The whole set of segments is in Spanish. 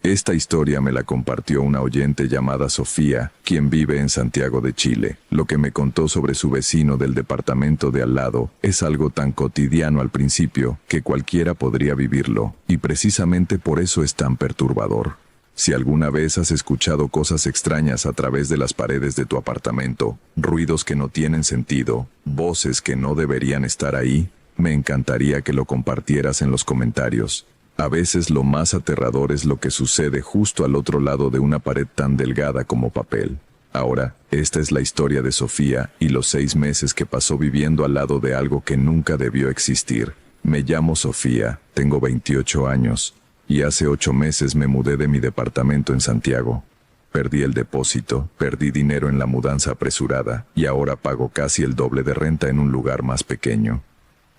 Esta historia me la compartió una oyente llamada Sofía, quien vive en Santiago de Chile. Lo que me contó sobre su vecino del departamento de al lado es algo tan cotidiano al principio que cualquiera podría vivirlo, y precisamente por eso es tan perturbador. Si alguna vez has escuchado cosas extrañas a través de las paredes de tu apartamento, ruidos que no tienen sentido, voces que no deberían estar ahí, me encantaría que lo compartieras en los comentarios. A veces lo más aterrador es lo que sucede justo al otro lado de una pared tan delgada como papel. Ahora, esta es la historia de Sofía y los 6 meses que pasó viviendo al lado de algo que nunca debió existir. Me llamo Sofía, tengo 28 años, y hace 8 meses me mudé de mi departamento en Santiago. Perdí el depósito, perdí dinero en la mudanza apresurada, y ahora pago casi el doble de renta en un lugar más pequeño.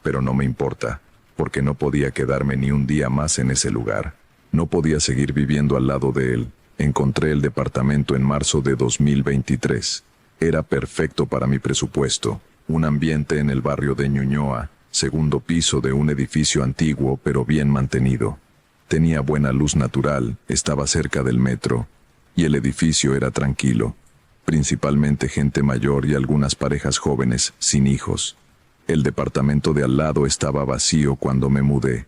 Pero no me importa, porque no podía quedarme ni un día más en ese lugar. No podía seguir viviendo al lado de él. Encontré el departamento en marzo de 2023. Era perfecto para mi presupuesto. Un ambiente en el barrio de Ñuñoa, segundo piso de un edificio antiguo pero bien mantenido. Tenía buena luz natural, estaba cerca del metro, y el edificio era tranquilo. Principalmente gente mayor y algunas parejas jóvenes sin hijos. El departamento de al lado estaba vacío cuando me mudé.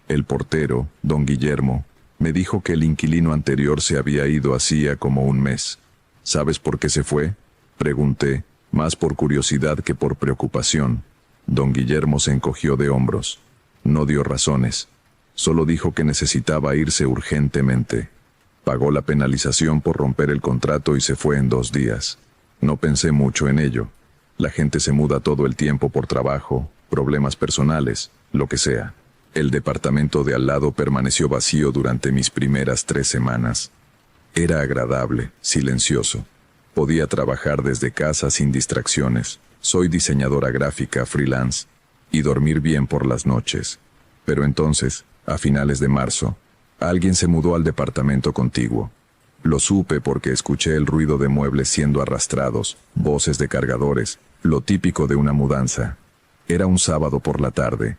El portero, don Guillermo, me dijo que el inquilino anterior se había ido hacía como un mes. ¿Sabes por qué se fue?, pregunté, más por curiosidad que por preocupación. Don Guillermo se encogió de hombros. No dio razones. Solo dijo que necesitaba irse urgentemente. Pagó la penalización por romper el contrato y se fue en 2 días. No pensé mucho en ello. La gente se muda todo el tiempo por trabajo, problemas personales, lo que sea. El departamento de al lado permaneció vacío durante mis primeras 3 semanas. Era agradable, silencioso. Podía trabajar desde casa sin distracciones. Soy diseñadora gráfica freelance y dormir bien por las noches. Pero entonces, a finales de marzo, alguien se mudó al departamento contiguo. Lo supe porque escuché el ruido de muebles siendo arrastrados, voces de cargadores, lo típico de una mudanza. Era un sábado por la tarde.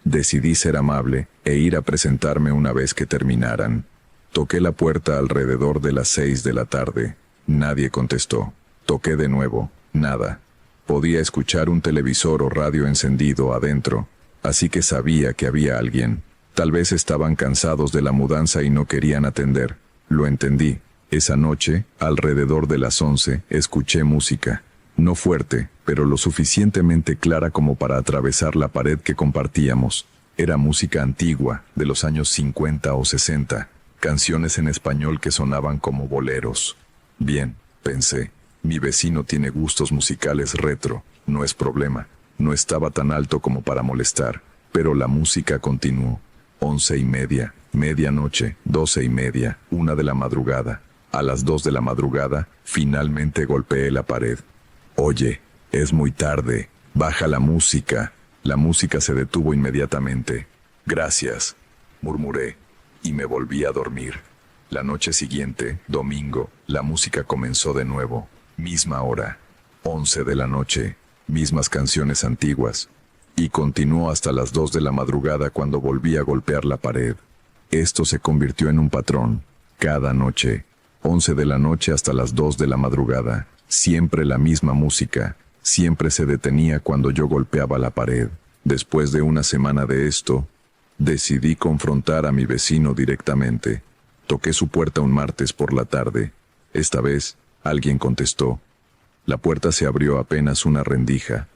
Decidí ser amable e ir a presentarme una vez que terminaran. Toqué la puerta alrededor de las 6 de la tarde. Nadie contestó. Toqué de nuevo. Nada. Podía escuchar un televisor o radio encendido adentro, así que sabía que había alguien. Tal vez estaban cansados de la mudanza y no querían atender. Lo entendí. Esa noche, alrededor de las 11, escuché música. No fuerte, pero lo suficientemente clara como para atravesar la pared que compartíamos. Era música antigua, de los años 50 o 60. Canciones en español que sonaban como boleros. Bien, pensé, mi vecino tiene gustos musicales retro, no es problema. No estaba tan alto como para molestar, pero la música continuó. 11:30, medianoche, 12:30, 1 de la madrugada. A las 2 de la madrugada, finalmente golpeé la pared. Oye, es muy tarde, baja la música. La música se detuvo inmediatamente. Gracias, murmuré, y me volví a dormir. La noche siguiente, domingo, la música comenzó de nuevo. Misma hora, 11 de la noche, mismas canciones antiguas. Y continuó hasta las 2 de la madrugada cuando volví a golpear la pared. Esto se convirtió en un patrón. Cada noche, 11 de la noche hasta las 2 de la madrugada, siempre la misma música, siempre se detenía cuando yo golpeaba la pared. Después de una semana de esto, decidí confrontar a mi vecino directamente. Toqué su puerta un martes por la tarde. Esta vez, alguien contestó. La puerta se abrió apenas una rendija.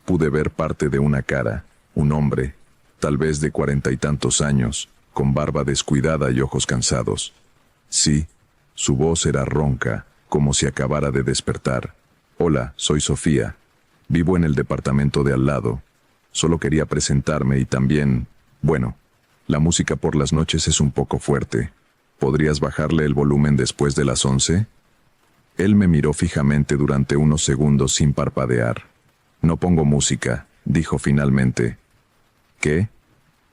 Pude ver parte de una cara, un hombre, tal vez de 40 y tantos años, con barba descuidada y ojos cansados. Sí, su voz era ronca, como si acabara de despertar. Hola, soy Sofía. Vivo en el departamento de al lado. Solo quería presentarme y también, bueno, la música por las noches es un poco fuerte. ¿Podrías bajarle el volumen después de las 11? Él me miró fijamente durante unos segundos sin parpadear. No pongo música, dijo finalmente. ¿Qué?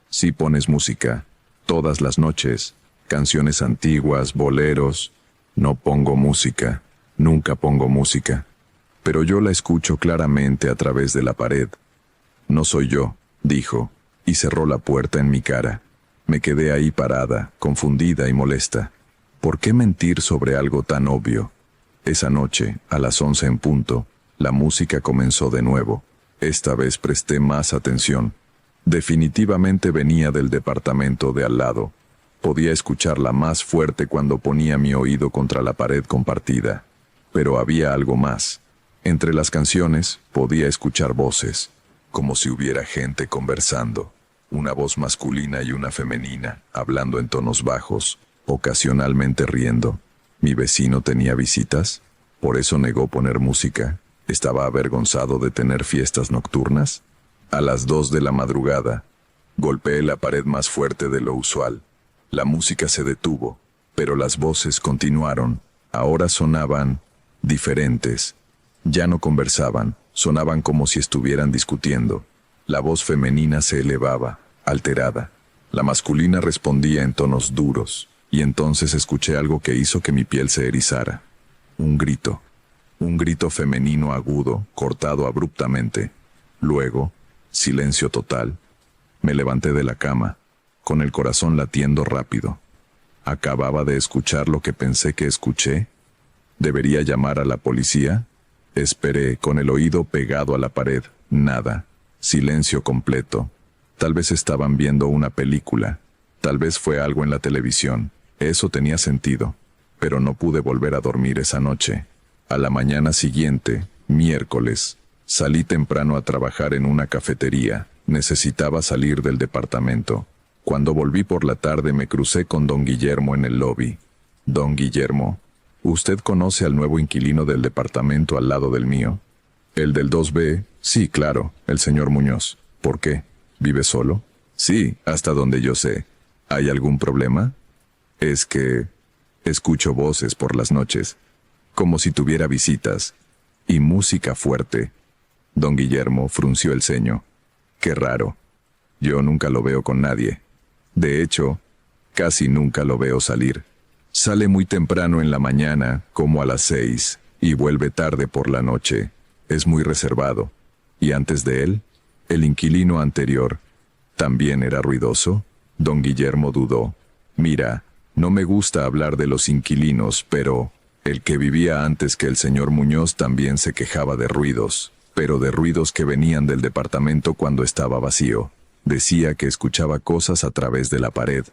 Sí pones música. Todas las noches. Canciones antiguas, boleros. No pongo música. Nunca pongo música. Pero yo la escucho claramente a través de la pared. No soy yo, dijo, y cerró la puerta en mi cara. Me quedé ahí parada, confundida y molesta. ¿Por qué mentir sobre algo tan obvio? Esa noche, a las 11 en punto, la música comenzó de nuevo. Esta vez presté más atención. Definitivamente venía del departamento de al lado. Podía escucharla más fuerte cuando ponía mi oído contra la pared compartida. Pero había algo más. Entre las canciones podía escuchar voces, como si hubiera gente conversando. Una voz masculina y una femenina, hablando en tonos bajos, ocasionalmente riendo. ¿Mi vecino tenía visitas? ¿Por eso negó poner música? ¿Estaba avergonzado de tener fiestas nocturnas? A las 2 de la madrugada, golpeé la pared más fuerte de lo usual. La música se detuvo, pero las voces continuaron. Ahora sonaban diferentes. Ya no conversaban, sonaban como si estuvieran discutiendo. La voz femenina se elevaba, alterada. La masculina respondía en tonos duros, y entonces escuché algo que hizo que mi piel se erizara. Un grito femenino agudo, cortado abruptamente. Luego, silencio total. Me levanté de la cama, con el corazón latiendo rápido. Acababa de escuchar lo que pensé que escuché. ¿Debería llamar a la policía? Esperé, con el oído pegado a la pared. Nada. Silencio completo. Tal vez estaban viendo una película. Tal vez fue algo en la televisión. Eso tenía sentido. Pero no pude volver a dormir esa noche. A la mañana siguiente, miércoles, salí temprano a trabajar en una cafetería. Necesitaba salir del departamento. Cuando volví por la tarde me crucé con don Guillermo en el lobby. Don Guillermo, ¿usted conoce al nuevo inquilino del departamento al lado del mío? ¿El del 2B? Sí, claro, el señor Muñoz. ¿Por qué? ¿Vive solo? Sí, hasta donde yo sé. ¿Hay algún problema? Es que escucho voces por las noches, como si tuviera visitas, y música fuerte. Don Guillermo frunció el ceño. Qué raro. Yo nunca lo veo con nadie. De hecho, casi nunca lo veo salir. Sale muy temprano en la mañana, como a las 6, y vuelve tarde por la noche. Es muy reservado. ¿Y antes de él? El inquilino anterior. ¿También era ruidoso? Don Guillermo dudó. Mira, no me gusta hablar de los inquilinos, pero el que vivía antes que el señor Muñoz también se quejaba de ruidos, pero de ruidos que venían del departamento cuando estaba vacío. Decía que escuchaba cosas a través de la pared.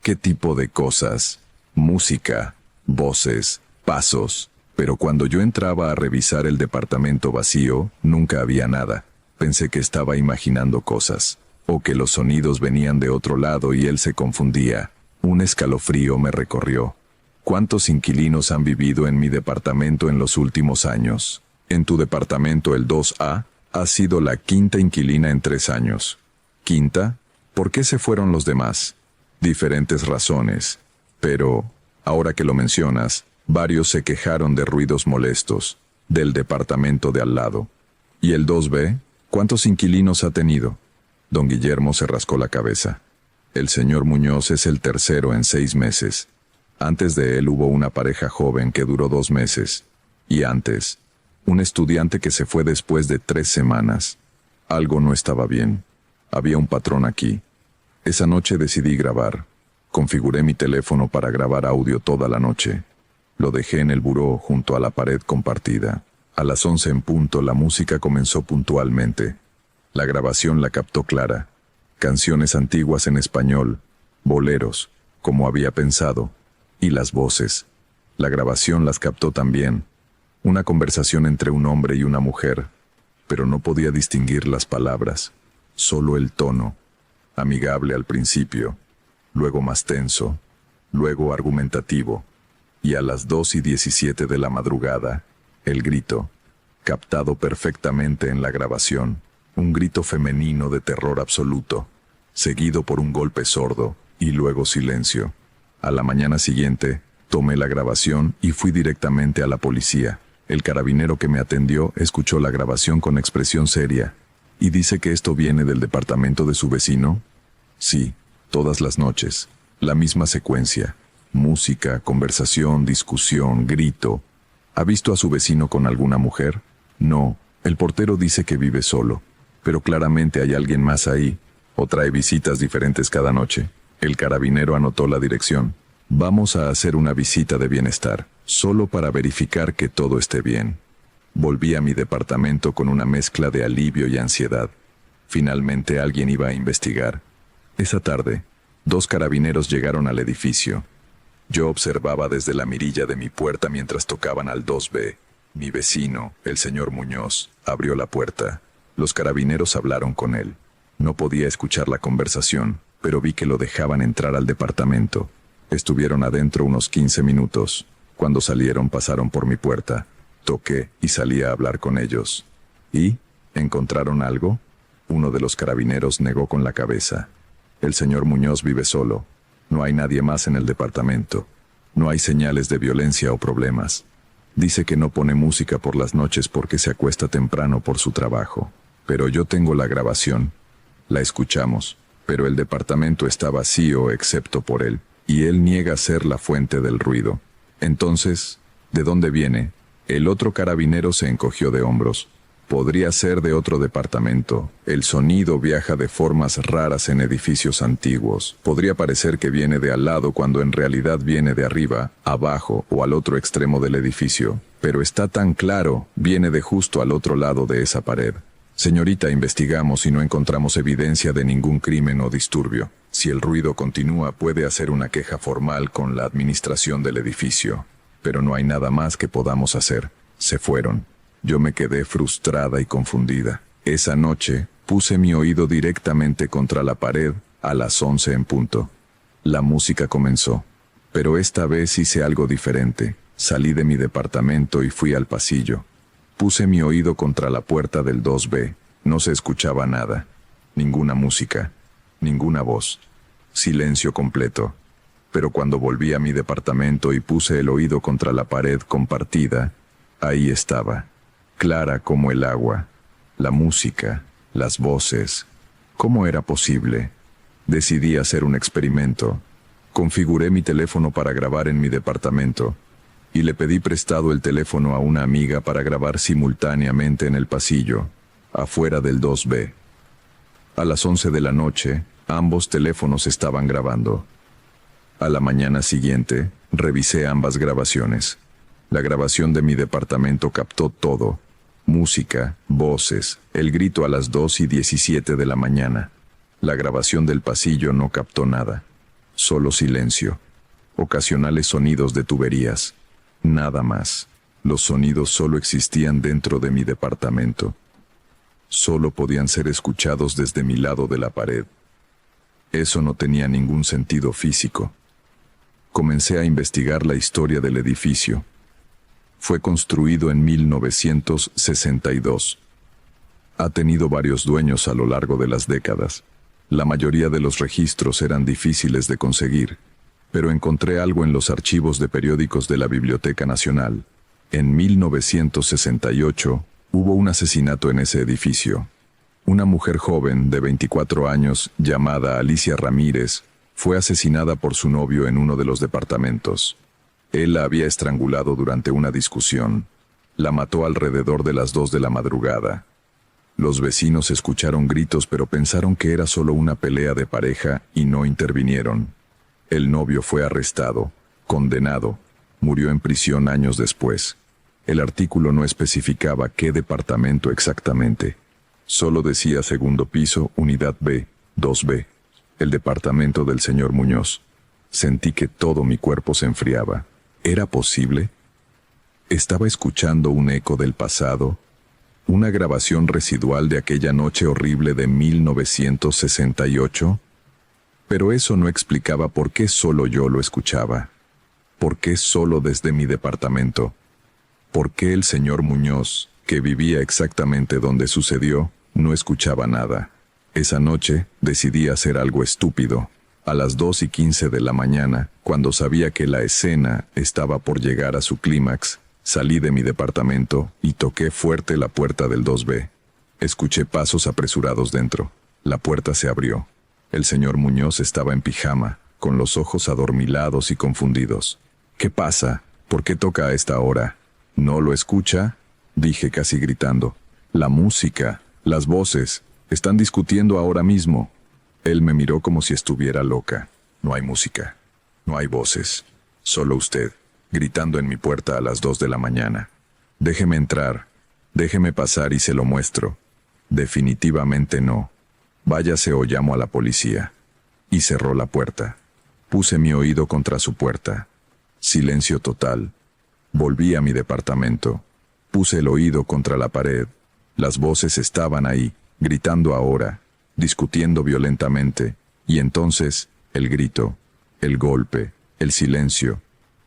¿Qué tipo de cosas? Música, voces, pasos. Pero cuando yo entraba a revisar el departamento vacío, nunca había nada. Pensé que estaba imaginando cosas, o que los sonidos venían de otro lado y él se confundía. Un escalofrío me recorrió. ¿Cuántos inquilinos han vivido en mi departamento en los últimos años? En tu departamento, el 2A, ha sido la quinta inquilina en 3 años. ¿Quinta? ¿Por qué se fueron los demás? Diferentes razones. Pero, ahora que lo mencionas, varios se quejaron de ruidos molestos, del departamento de al lado. ¿Y el 2B? ¿Cuántos inquilinos ha tenido? Don Guillermo se rascó la cabeza. El señor Muñoz es el tercero en 6 meses. Antes de él hubo una pareja joven que duró 2 meses. Y antes, un estudiante que se fue después de 3 semanas. Algo no estaba bien. Había un patrón aquí. Esa noche decidí grabar. Configuré mi teléfono para grabar audio toda la noche. Lo dejé en el buró junto a la pared compartida. A las 11 en punto la música comenzó puntualmente. La grabación la captó Clara. Canciones antiguas en español, boleros, como había pensado, y las voces. La grabación las captó también. Una conversación entre un hombre y una mujer, pero no podía distinguir las palabras, solo el tono. Amigable al principio, luego más tenso, luego argumentativo, y a las 2:17 de la madrugada, el grito, captado perfectamente en la grabación, un grito femenino de terror absoluto, seguido por un golpe sordo, y luego silencio. A la mañana siguiente, tomé la grabación y fui directamente a la policía. El carabinero que me atendió escuchó la grabación con expresión seria. ¿Y dice que esto viene del departamento de su vecino? Sí, todas las noches. La misma secuencia. Música, conversación, discusión, grito. ¿Ha visto a su vecino con alguna mujer? No, el portero dice que vive solo. Pero claramente hay alguien más ahí. ¿O trae visitas diferentes cada noche? El carabinero anotó la dirección. Vamos a hacer una visita de bienestar, solo para verificar que todo esté bien. Volví a mi departamento con una mezcla de alivio y ansiedad. Finalmente alguien iba a investigar. Esa tarde, 2 carabineros llegaron al edificio. Yo observaba desde la mirilla de mi puerta mientras tocaban al 2B. Mi vecino, el señor Muñoz, abrió la puerta. Los carabineros hablaron con él. No podía escuchar la conversación, pero vi que lo dejaban entrar al departamento. Estuvieron adentro unos 15 minutos. Cuando salieron pasaron por mi puerta. Toqué y salí a hablar con ellos. ¿Y? ¿Encontraron algo? Uno de los carabineros negó con la cabeza. El señor Muñoz vive solo. No hay nadie más en el departamento. No hay señales de violencia o problemas. Dice que no pone música por las noches porque se acuesta temprano por su trabajo. Pero yo tengo la grabación. La escuchamos, pero el departamento está vacío excepto por él, y él niega ser la fuente del ruido. Entonces, ¿de dónde viene? El otro carabinero se encogió de hombros. Podría ser de otro departamento. El sonido viaja de formas raras en edificios antiguos. Podría parecer que viene de al lado cuando en realidad viene de arriba, abajo o al otro extremo del edificio. Pero está tan claro, viene de justo al otro lado de esa pared. Señorita, investigamos y no encontramos evidencia de ningún crimen o disturbio. Si el ruido continúa, puede hacer una queja formal con la administración del edificio. Pero no hay nada más que podamos hacer. Se fueron. Yo me quedé frustrada y confundida. Esa noche, puse mi oído directamente contra la pared a las 11 en punto. La música comenzó. Pero esta vez hice algo diferente. Salí de mi departamento y fui al pasillo. Puse mi oído contra la puerta del 2B. No se escuchaba nada. Ninguna música. Ninguna voz. Silencio completo. Pero cuando volví a mi departamento y puse el oído contra la pared compartida, ahí estaba. Clara como el agua. La música. Las voces. ¿Cómo era posible? Decidí hacer un experimento. Configuré mi teléfono para grabar en mi departamento. Y le pedí prestado el teléfono a una amiga para grabar simultáneamente en el pasillo, afuera del 2B. A las 11 de la noche, ambos teléfonos estaban grabando. A la mañana siguiente, revisé ambas grabaciones. La grabación de mi departamento captó todo. Música, voces, el grito a las 2:17 de la mañana. La grabación del pasillo no captó nada. Solo silencio. Ocasionales sonidos de tuberías. Nada más. Los sonidos solo existían dentro de mi departamento. Solo podían ser escuchados desde mi lado de la pared. Eso no tenía ningún sentido físico. Comencé a investigar la historia del edificio. Fue construido en 1962. Ha tenido varios dueños a lo largo de las décadas. La mayoría de los registros eran difíciles de conseguir, pero encontré algo en los archivos de periódicos de la Biblioteca Nacional. En 1968 hubo un asesinato en ese edificio. Una mujer joven de 24 años, llamada Alicia Ramírez, fue asesinada por su novio en uno de los departamentos. Él la había estrangulado durante una discusión. La mató alrededor de las 2 de la madrugada. Los vecinos escucharon gritos pero pensaron que era solo una pelea de pareja y no intervinieron. El novio fue arrestado, condenado, murió en prisión años después. El artículo no especificaba qué departamento exactamente. Solo decía segundo piso, unidad B, 2B, el departamento del señor Muñoz. Sentí que todo mi cuerpo se enfriaba. ¿Era posible? ¿Estaba escuchando un eco del pasado? ¿Una grabación residual de aquella noche horrible de 1968? Pero eso no explicaba por qué solo yo lo escuchaba. ¿Por qué solo desde mi departamento? ¿Por qué el señor Muñoz, que vivía exactamente donde sucedió, no escuchaba nada? Esa noche decidí hacer algo estúpido. A las 2:15 de la mañana, cuando sabía que la escena estaba por llegar a su clímax, salí de mi departamento y toqué fuerte la puerta del 2B. Escuché pasos apresurados dentro. La puerta se abrió. El señor Muñoz estaba en pijama, con los ojos adormilados y confundidos. ¿Qué pasa? ¿Por qué toca a esta hora? ¿No lo escucha?, dije casi gritando. La música, las voces, están discutiendo ahora mismo. Él me miró como si estuviera loca. No hay música. No hay voces. Solo usted, gritando en mi puerta a las 2 de la mañana. Déjeme entrar. Déjeme pasar y se lo muestro. Definitivamente no. Váyase o llamo a la policía. Y cerró la puerta. Puse mi oído contra su puerta. Silencio total. Volví a mi departamento. Puse el oído contra la pared. Las voces estaban ahí, gritando ahora, discutiendo violentamente, y entonces, el grito, el golpe, el silencio.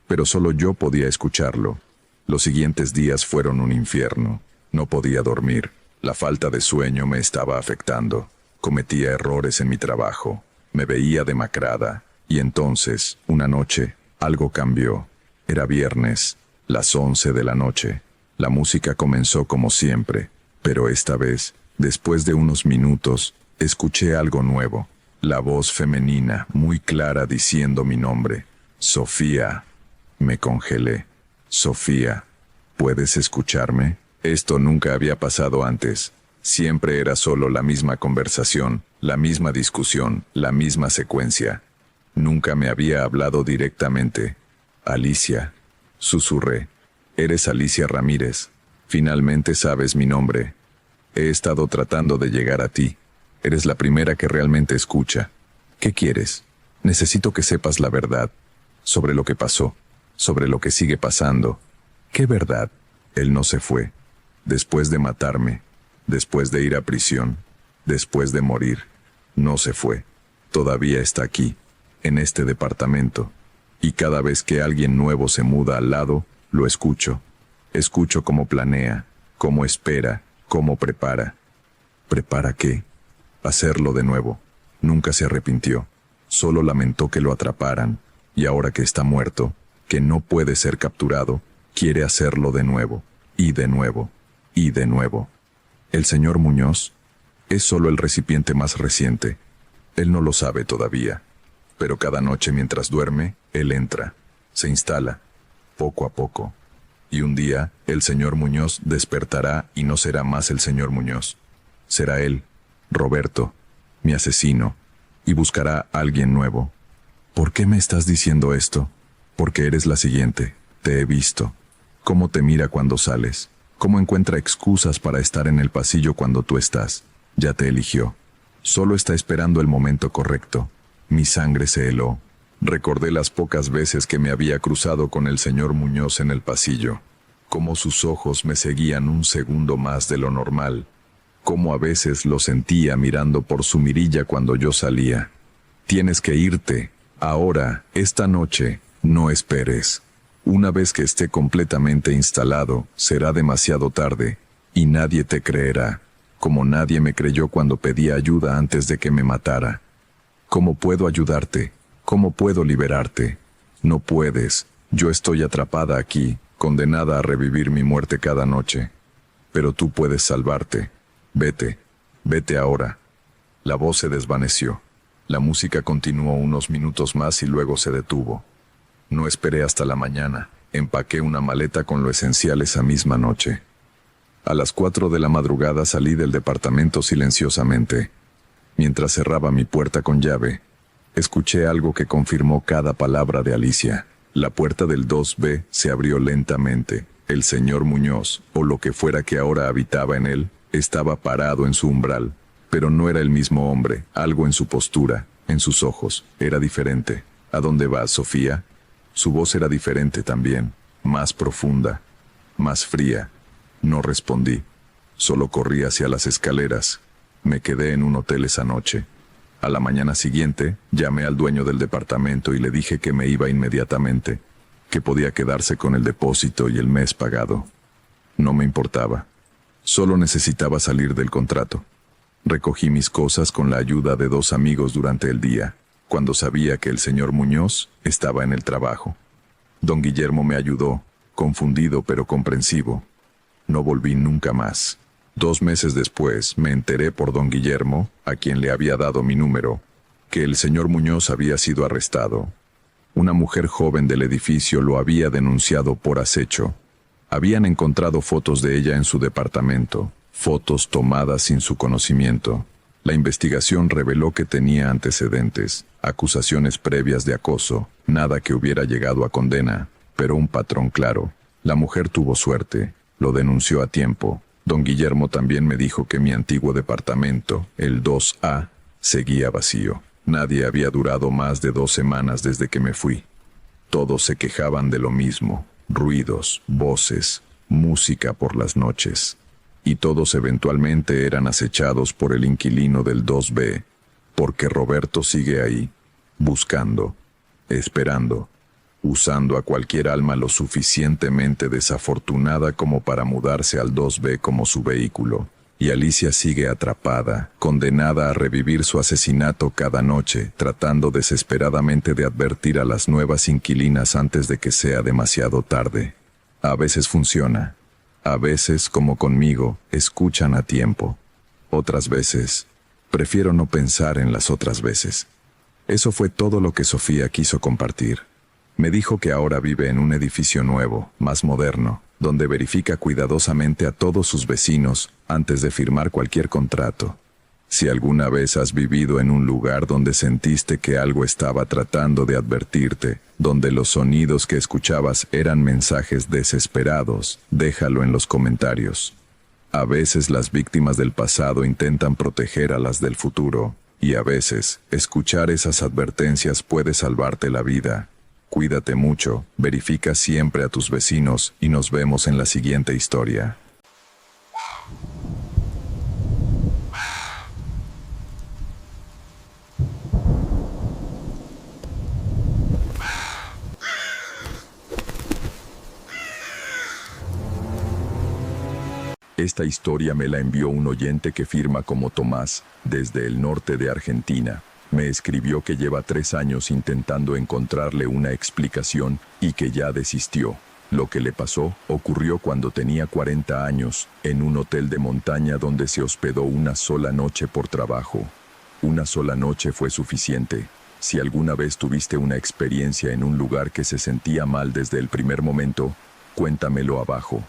Pero solo yo podía escucharlo. Los siguientes días fueron un infierno. No podía dormir. La falta de sueño me estaba afectando. Cometía errores en mi trabajo. Me veía demacrada. Y entonces, una noche, algo cambió. Era viernes, las 11 de la noche. La música comenzó como siempre, pero esta vez, después de unos minutos, escuché algo nuevo. La voz femenina, muy clara, diciendo mi nombre. Sofía. Me congelé. Sofía, ¿puedes escucharme? Esto nunca había pasado antes. Siempre era solo la misma conversación, la misma discusión, la misma secuencia. Nunca me había hablado directamente. Alicia, susurré. Eres Alicia Ramírez. Finalmente sabes mi nombre. He estado tratando de llegar a ti. Eres la primera que realmente escucha. ¿Qué quieres? Necesito que sepas la verdad. Sobre lo que pasó. Sobre lo que sigue pasando. ¿Qué verdad? Él no se fue. Después de matarme. Después de ir a prisión. Después de morir. No se fue. Todavía está aquí. En este departamento. Y cada vez que alguien nuevo se muda al lado, lo escucho. Escucho cómo planea, cómo espera, cómo prepara. ¿Prepara qué? Hacerlo de nuevo. Nunca se arrepintió. Solo lamentó que lo atraparan. Y ahora que está muerto, que no puede ser capturado, quiere hacerlo de nuevo. Y de nuevo. Y de nuevo. El señor Muñoz es solo el recipiente más reciente. Él no lo sabe todavía. Pero cada noche mientras duerme, él entra, se instala, poco a poco. Y un día, el señor Muñoz despertará y no será más el señor Muñoz. Será él, Roberto, mi asesino, y buscará a alguien nuevo. ¿Por qué me estás diciendo esto? Porque eres la siguiente, te he visto. Cómo te mira cuando sales, cómo encuentra excusas para estar en el pasillo cuando tú estás. Ya te eligió. Solo está esperando el momento correcto. Mi sangre se heló. Recordé las pocas veces que me había cruzado con el señor Muñoz en el pasillo. Cómo sus ojos me seguían un segundo más de lo normal. Cómo a veces lo sentía mirando por su mirilla cuando yo salía. Tienes que irte. Ahora, esta noche, no esperes. Una vez que esté completamente instalado, será demasiado tarde, y nadie te creerá, como nadie me creyó cuando pedí ayuda antes de que me matara. ¿Cómo puedo ayudarte? ¿Cómo puedo liberarte? No puedes. Yo estoy atrapada aquí, condenada a revivir mi muerte cada noche. Pero tú puedes salvarte. Vete. Vete ahora. La voz se desvaneció. La música continuó unos minutos más y luego se detuvo. No esperé hasta la mañana. Empaqué una maleta con lo esencial esa misma noche. A las 4 de la madrugada salí del departamento silenciosamente. Mientras cerraba mi puerta con llave, escuché algo que confirmó cada palabra de Alicia. La puerta del 2B se abrió lentamente. El señor Muñoz, o lo que fuera que ahora habitaba en él, estaba parado en su umbral. Pero no era el mismo hombre. Algo en su postura, en sus ojos, era diferente. ¿A dónde vas, Sofía? Su voz era diferente también, más profunda, más fría. No respondí. Solo corrí hacia las escaleras. Me quedé en un hotel esa noche. A la mañana siguiente, llamé al dueño del departamento y le dije que me iba inmediatamente, que podía quedarse con el depósito y el mes pagado. No me importaba. Solo necesitaba salir del contrato. Recogí mis cosas con la ayuda de 2 amigos durante el día, cuando sabía que el señor Muñoz estaba en el trabajo. Don Guillermo me ayudó, confundido pero comprensivo. No volví nunca más. 2 meses después me enteré por don Guillermo, a quien le había dado mi número, que el señor Muñoz había sido arrestado. Una mujer joven del edificio lo había denunciado por acecho. Habían encontrado fotos de ella en su departamento, fotos tomadas sin su conocimiento. La investigación reveló que tenía antecedentes, acusaciones previas de acoso, nada que hubiera llegado a condena, pero un patrón claro. La mujer tuvo suerte, lo denunció a tiempo. Don Guillermo también me dijo que mi antiguo departamento, el 2A, seguía vacío. Nadie había durado más de 2 semanas desde que me fui. Todos se quejaban de lo mismo, ruidos, voces, música por las noches. Y todos eventualmente eran acechados por el inquilino del 2B, porque Roberto sigue ahí, buscando, esperando, usando a cualquier alma lo suficientemente desafortunada como para mudarse al 2B como su vehículo. Y Alicia sigue atrapada, condenada a revivir su asesinato cada noche, tratando desesperadamente de advertir a las nuevas inquilinas antes de que sea demasiado tarde. A veces funciona. A veces, como conmigo, escuchan a tiempo. Otras veces, prefiero no pensar en las otras veces. Eso fue todo lo que Sofía quiso compartir. Me dijo que ahora vive en un edificio nuevo, más moderno, donde verifica cuidadosamente a todos sus vecinos antes de firmar cualquier contrato. Si alguna vez has vivido en un lugar donde sentiste que algo estaba tratando de advertirte, donde los sonidos que escuchabas eran mensajes desesperados, déjalo en los comentarios. A veces las víctimas del pasado intentan proteger a las del futuro, y a veces escuchar esas advertencias puede salvarte la vida. Cuídate mucho, verifica siempre a tus vecinos y nos vemos en la siguiente historia. Esta historia me la envió un oyente que firma como Tomás, desde el norte de Argentina. Me escribió que lleva 3 años intentando encontrarle una explicación y que ya desistió. Lo que le pasó ocurrió cuando tenía 40 años, en un hotel de montaña donde se hospedó una sola noche por trabajo. Una sola noche fue suficiente. Si alguna vez tuviste una experiencia en un lugar que se sentía mal desde el primer momento, cuéntamelo abajo.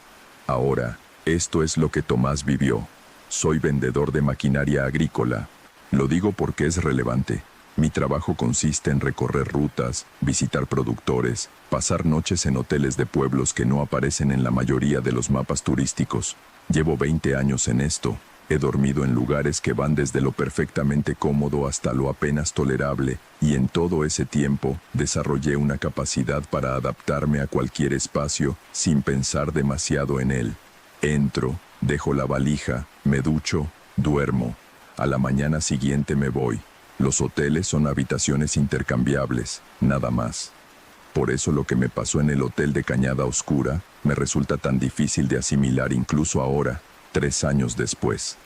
Ahora, esto es lo que Tomás vivió. Soy vendedor de maquinaria agrícola. Lo digo porque es relevante. Mi trabajo consiste en recorrer rutas, visitar productores, pasar noches en hoteles de pueblos que no aparecen en la mayoría de los mapas turísticos. Llevo 20 años en esto. He dormido en lugares que van desde lo perfectamente cómodo hasta lo apenas tolerable, y en todo ese tiempo desarrollé una capacidad para adaptarme a cualquier espacio sin pensar demasiado en él. Entro, dejo la valija, me ducho, duermo. A la mañana siguiente me voy. Los hoteles son habitaciones intercambiables, nada más. Por eso lo que me pasó en el hotel de Cañada Oscura me resulta tan difícil de asimilar incluso ahora, 3 años después.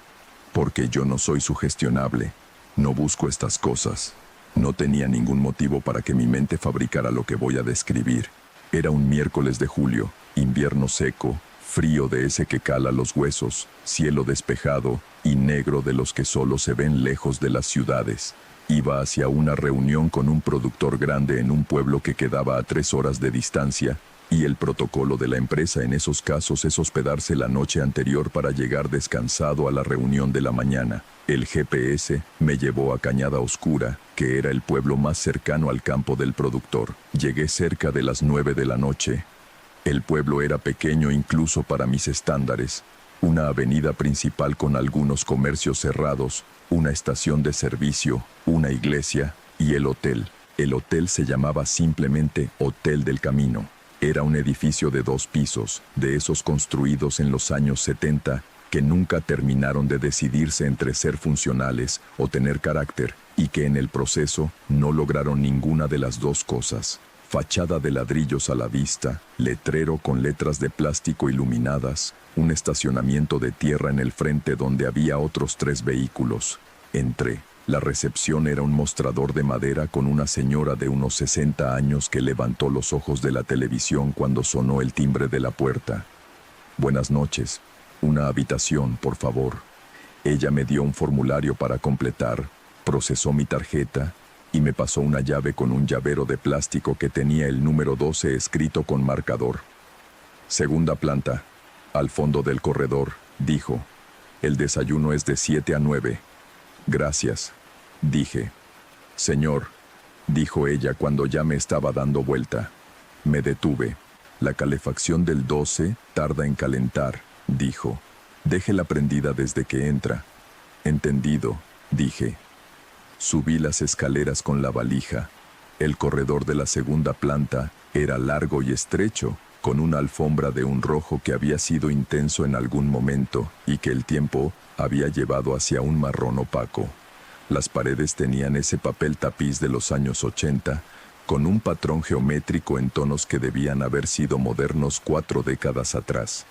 Porque yo no soy sugestionable, no busco estas cosas. No tenía ningún motivo para que mi mente fabricara lo que voy a describir. Era un miércoles de julio, invierno seco, frío de ese que cala los huesos, cielo despejado y negro de los que solo se ven lejos de las ciudades. Iba hacia una reunión con un productor grande en un pueblo que quedaba a 3 horas de distancia, y el protocolo de la empresa en esos casos es hospedarse la noche anterior para llegar descansado a la reunión de la mañana. El GPS me llevó a Cañada Oscura, que era el pueblo más cercano al campo del productor. Llegué cerca de las 9 de la noche. El pueblo era pequeño incluso para mis estándares. Una avenida principal con algunos comercios cerrados, una estación de servicio, una iglesia y el hotel. El hotel se llamaba simplemente Hotel del Camino. Era un edificio de 2 pisos, de esos construidos en los años 70, que nunca terminaron de decidirse entre ser funcionales o tener carácter, y que en el proceso no lograron ninguna de las 2 cosas. Fachada de ladrillos a la vista, letrero con letras de plástico iluminadas, un estacionamiento de tierra en el frente donde había otros 3 vehículos. Entré. La recepción era un mostrador de madera con una señora de unos 60 años que levantó los ojos de la televisión cuando sonó el timbre de la puerta. Buenas noches. Una habitación, por favor. Ella me dio un formulario para completar, procesó mi tarjeta y me pasó una llave con un llavero de plástico que tenía el número 12 escrito con marcador. Segunda planta, al fondo del corredor, dijo. El desayuno es de 7 a 9. Gracias, dije. Señor, dijo ella cuando ya me estaba dando vuelta. Me detuve. La calefacción del 12 tarda en calentar, dijo. Déjela prendida desde que entra. Entendido, dije. Subí las escaleras con la valija. El corredor de la segunda planta era largo y estrecho, con una alfombra de un rojo que había sido intenso en algún momento y que el tiempo había llevado hacia un marrón opaco. Las paredes tenían ese papel tapiz de los años 80, con un patrón geométrico en tonos que debían haber sido modernos 4 décadas atrás.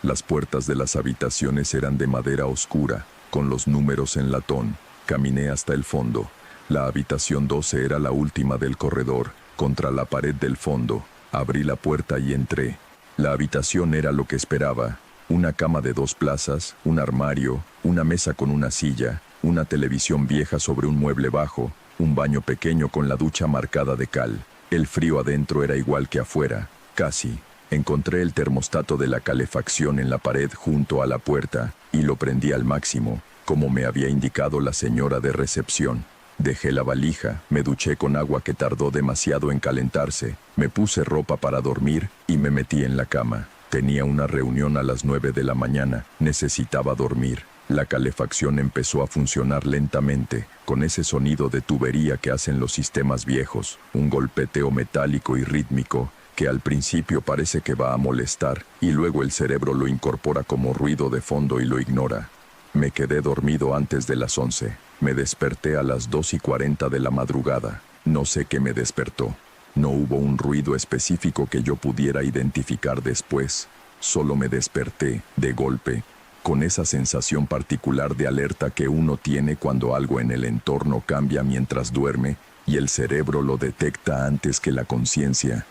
Las puertas de las habitaciones eran de madera oscura, con los números en latón. Caminé hasta el fondo. La habitación 12 era la última del corredor, contra la pared del fondo. Abrí la puerta y entré. La habitación era lo que esperaba. Una cama de 2 plazas, un armario, una mesa con una silla, una televisión vieja sobre un mueble bajo, un baño pequeño con la ducha marcada de cal. El frío adentro era igual que afuera, casi. Encontré el termostato de la calefacción en la pared junto a la puerta y lo prendí al máximo, como me había indicado la señora de recepción. Dejé la valija, me duché con agua que tardó demasiado en calentarse, me puse ropa para dormir y me metí en la cama. Tenía una reunión a las 9 de la mañana, necesitaba dormir. La calefacción empezó a funcionar lentamente, con ese sonido de tubería que hacen los sistemas viejos, un golpeteo metálico y rítmico, que al principio parece que va a molestar, y luego el cerebro lo incorpora como ruido de fondo y lo ignora. Me quedé dormido antes de las 11. Me desperté a las 2:40 de la madrugada. No sé qué me despertó. No hubo un ruido específico que yo pudiera identificar después. Solo me desperté, de golpe, con esa sensación particular de alerta que uno tiene cuando algo en el entorno cambia mientras duerme y el cerebro lo detecta antes que la conciencia.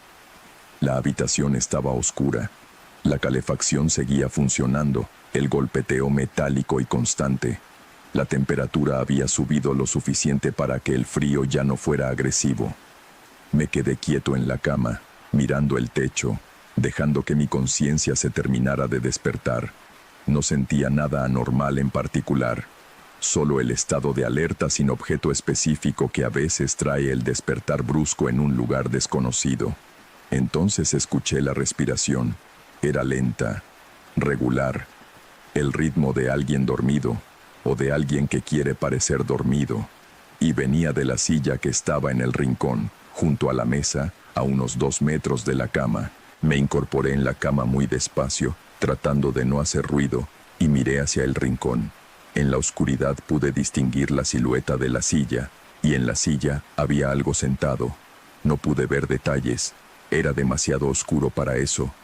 La habitación estaba oscura. La calefacción seguía funcionando, el golpeteo metálico y constante. La temperatura había subido lo suficiente para que el frío ya no fuera agresivo. Me quedé quieto en la cama, mirando el techo, dejando que mi conciencia se terminara de despertar. No sentía nada anormal en particular, solo el estado de alerta sin objeto específico que a veces trae el despertar brusco en un lugar desconocido. Entonces escuché la respiración. Era lenta, regular, el ritmo de alguien dormido, o de alguien que quiere parecer dormido, y venía de la silla que estaba en el rincón, junto a la mesa, a unos 2 metros de la cama. Me incorporé en la cama muy despacio, tratando de no hacer ruido, y miré hacia el rincón. En la oscuridad pude distinguir la silueta de la silla, y en la silla había algo sentado. No pude ver detalles, era demasiado oscuro para eso,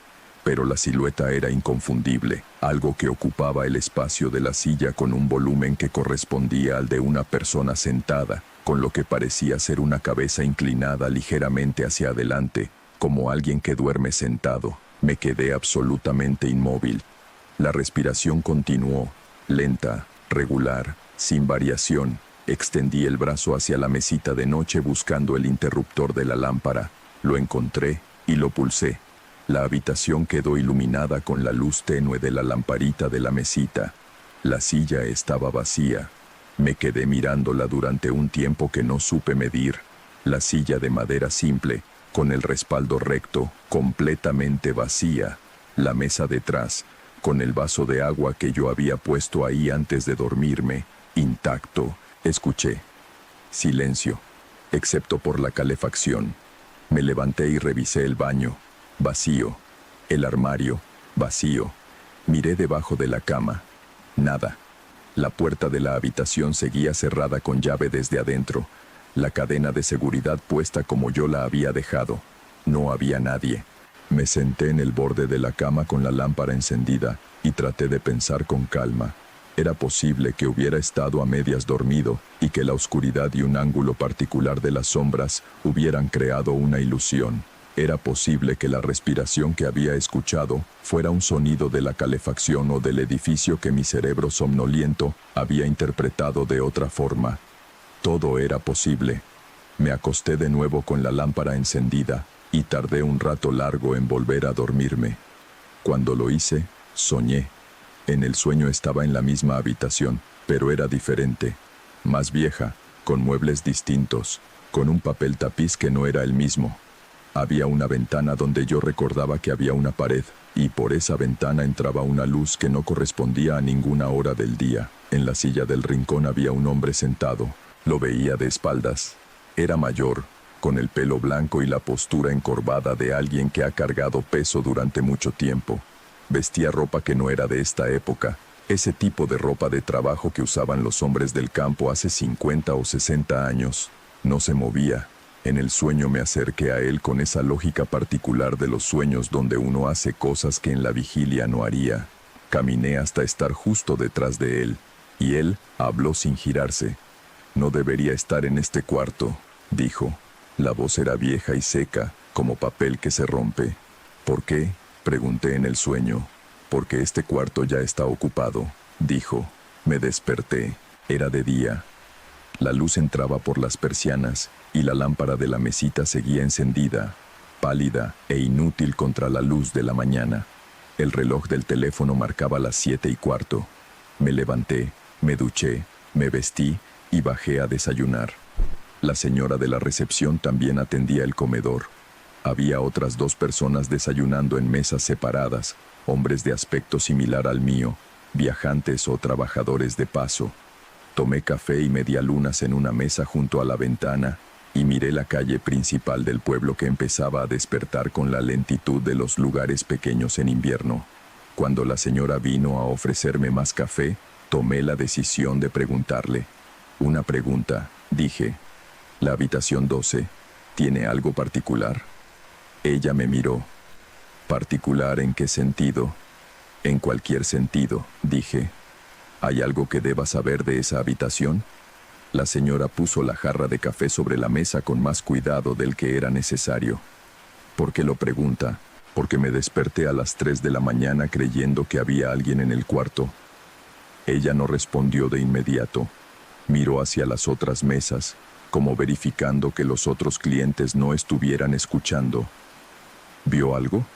pero la silueta era inconfundible, algo que ocupaba el espacio de la silla con un volumen que correspondía al de una persona sentada, con lo que parecía ser una cabeza inclinada ligeramente hacia adelante, como alguien que duerme sentado. Me quedé absolutamente inmóvil. La respiración continuó, lenta, regular, sin variación. Extendí el brazo hacia la mesita de noche buscando el interruptor de la lámpara. Lo encontré y lo pulsé. La habitación quedó iluminada con la luz tenue de la lamparita de la mesita. La silla estaba vacía. Me quedé mirándola durante un tiempo que no supe medir. La silla de madera simple, con el respaldo recto, completamente vacía. La mesa detrás, con el vaso de agua que yo había puesto ahí antes de dormirme, intacto. Escuché. Silencio, excepto por la calefacción. Me levanté y revisé el baño. Vacío. El armario. Vacío. Miré debajo de la cama. Nada. La puerta de la habitación seguía cerrada con llave desde adentro. La cadena de seguridad puesta como yo la había dejado. No había nadie. Me senté en el borde de la cama con la lámpara encendida y traté de pensar con calma. Era posible que hubiera estado a medias dormido y que la oscuridad y un ángulo particular de las sombras hubieran creado una ilusión. Era posible que la respiración que había escuchado fuera un sonido de la calefacción o del edificio que mi cerebro somnoliento había interpretado de otra forma. Todo era posible. Me acosté de nuevo con la lámpara encendida y tardé un rato largo en volver a dormirme. Cuando lo hice, soñé. En el sueño estaba en la misma habitación, pero era diferente. más vieja, con muebles distintos, con un papel tapiz que no era el mismo. Había una ventana donde yo recordaba que había una pared, y por esa ventana entraba una luz que no correspondía a ninguna hora del día. En la silla del rincón había un hombre sentado. Lo veía de espaldas. Era mayor, con el pelo blanco y la postura encorvada de alguien que ha cargado peso durante mucho tiempo. Vestía ropa que no era de esta época, ese tipo de ropa de trabajo que usaban los hombres del campo hace 50 o 60 años. No se movía. En el sueño me acerqué a él con esa lógica particular de los sueños donde uno hace cosas que en la vigilia no haría. Caminé hasta estar justo detrás de él, y él habló sin girarse. «No debería estar en este cuarto», dijo. La voz era vieja y seca, como papel que se rompe. «¿Por qué?», pregunté en el sueño. «Porque este cuarto ya está ocupado», dijo. Me desperté. Era de día. La luz entraba por las persianas, y la lámpara de la mesita seguía encendida, pálida e inútil contra la luz de la mañana. El reloj del teléfono marcaba las 7:15. Me levanté, me duché, me vestí y bajé a desayunar. La señora de la recepción también atendía el comedor. Había otras 2 personas desayunando en mesas separadas, hombres de aspecto similar al mío, viajantes o trabajadores de paso. Tomé café y medialunas en una mesa junto a la ventana y miré la calle principal del pueblo que empezaba a despertar con la lentitud de los lugares pequeños en invierno. Cuando la señora vino a ofrecerme más café, tomé la decisión de preguntarle. «Una pregunta», dije. «¿La habitación 12 tiene algo particular?» Ella me miró. «¿Particular en qué sentido?» «En cualquier sentido», dije. «¿Hay algo que deba saber de esa habitación?» La señora puso la jarra de café sobre la mesa con más cuidado del que era necesario. «¿Por qué lo pregunta?» «Porque me desperté a las 3 de la mañana creyendo que había alguien en el cuarto». Ella no respondió de inmediato. Miró hacia las otras mesas, como verificando que los otros clientes no estuvieran escuchando. «¿Vio algo?»,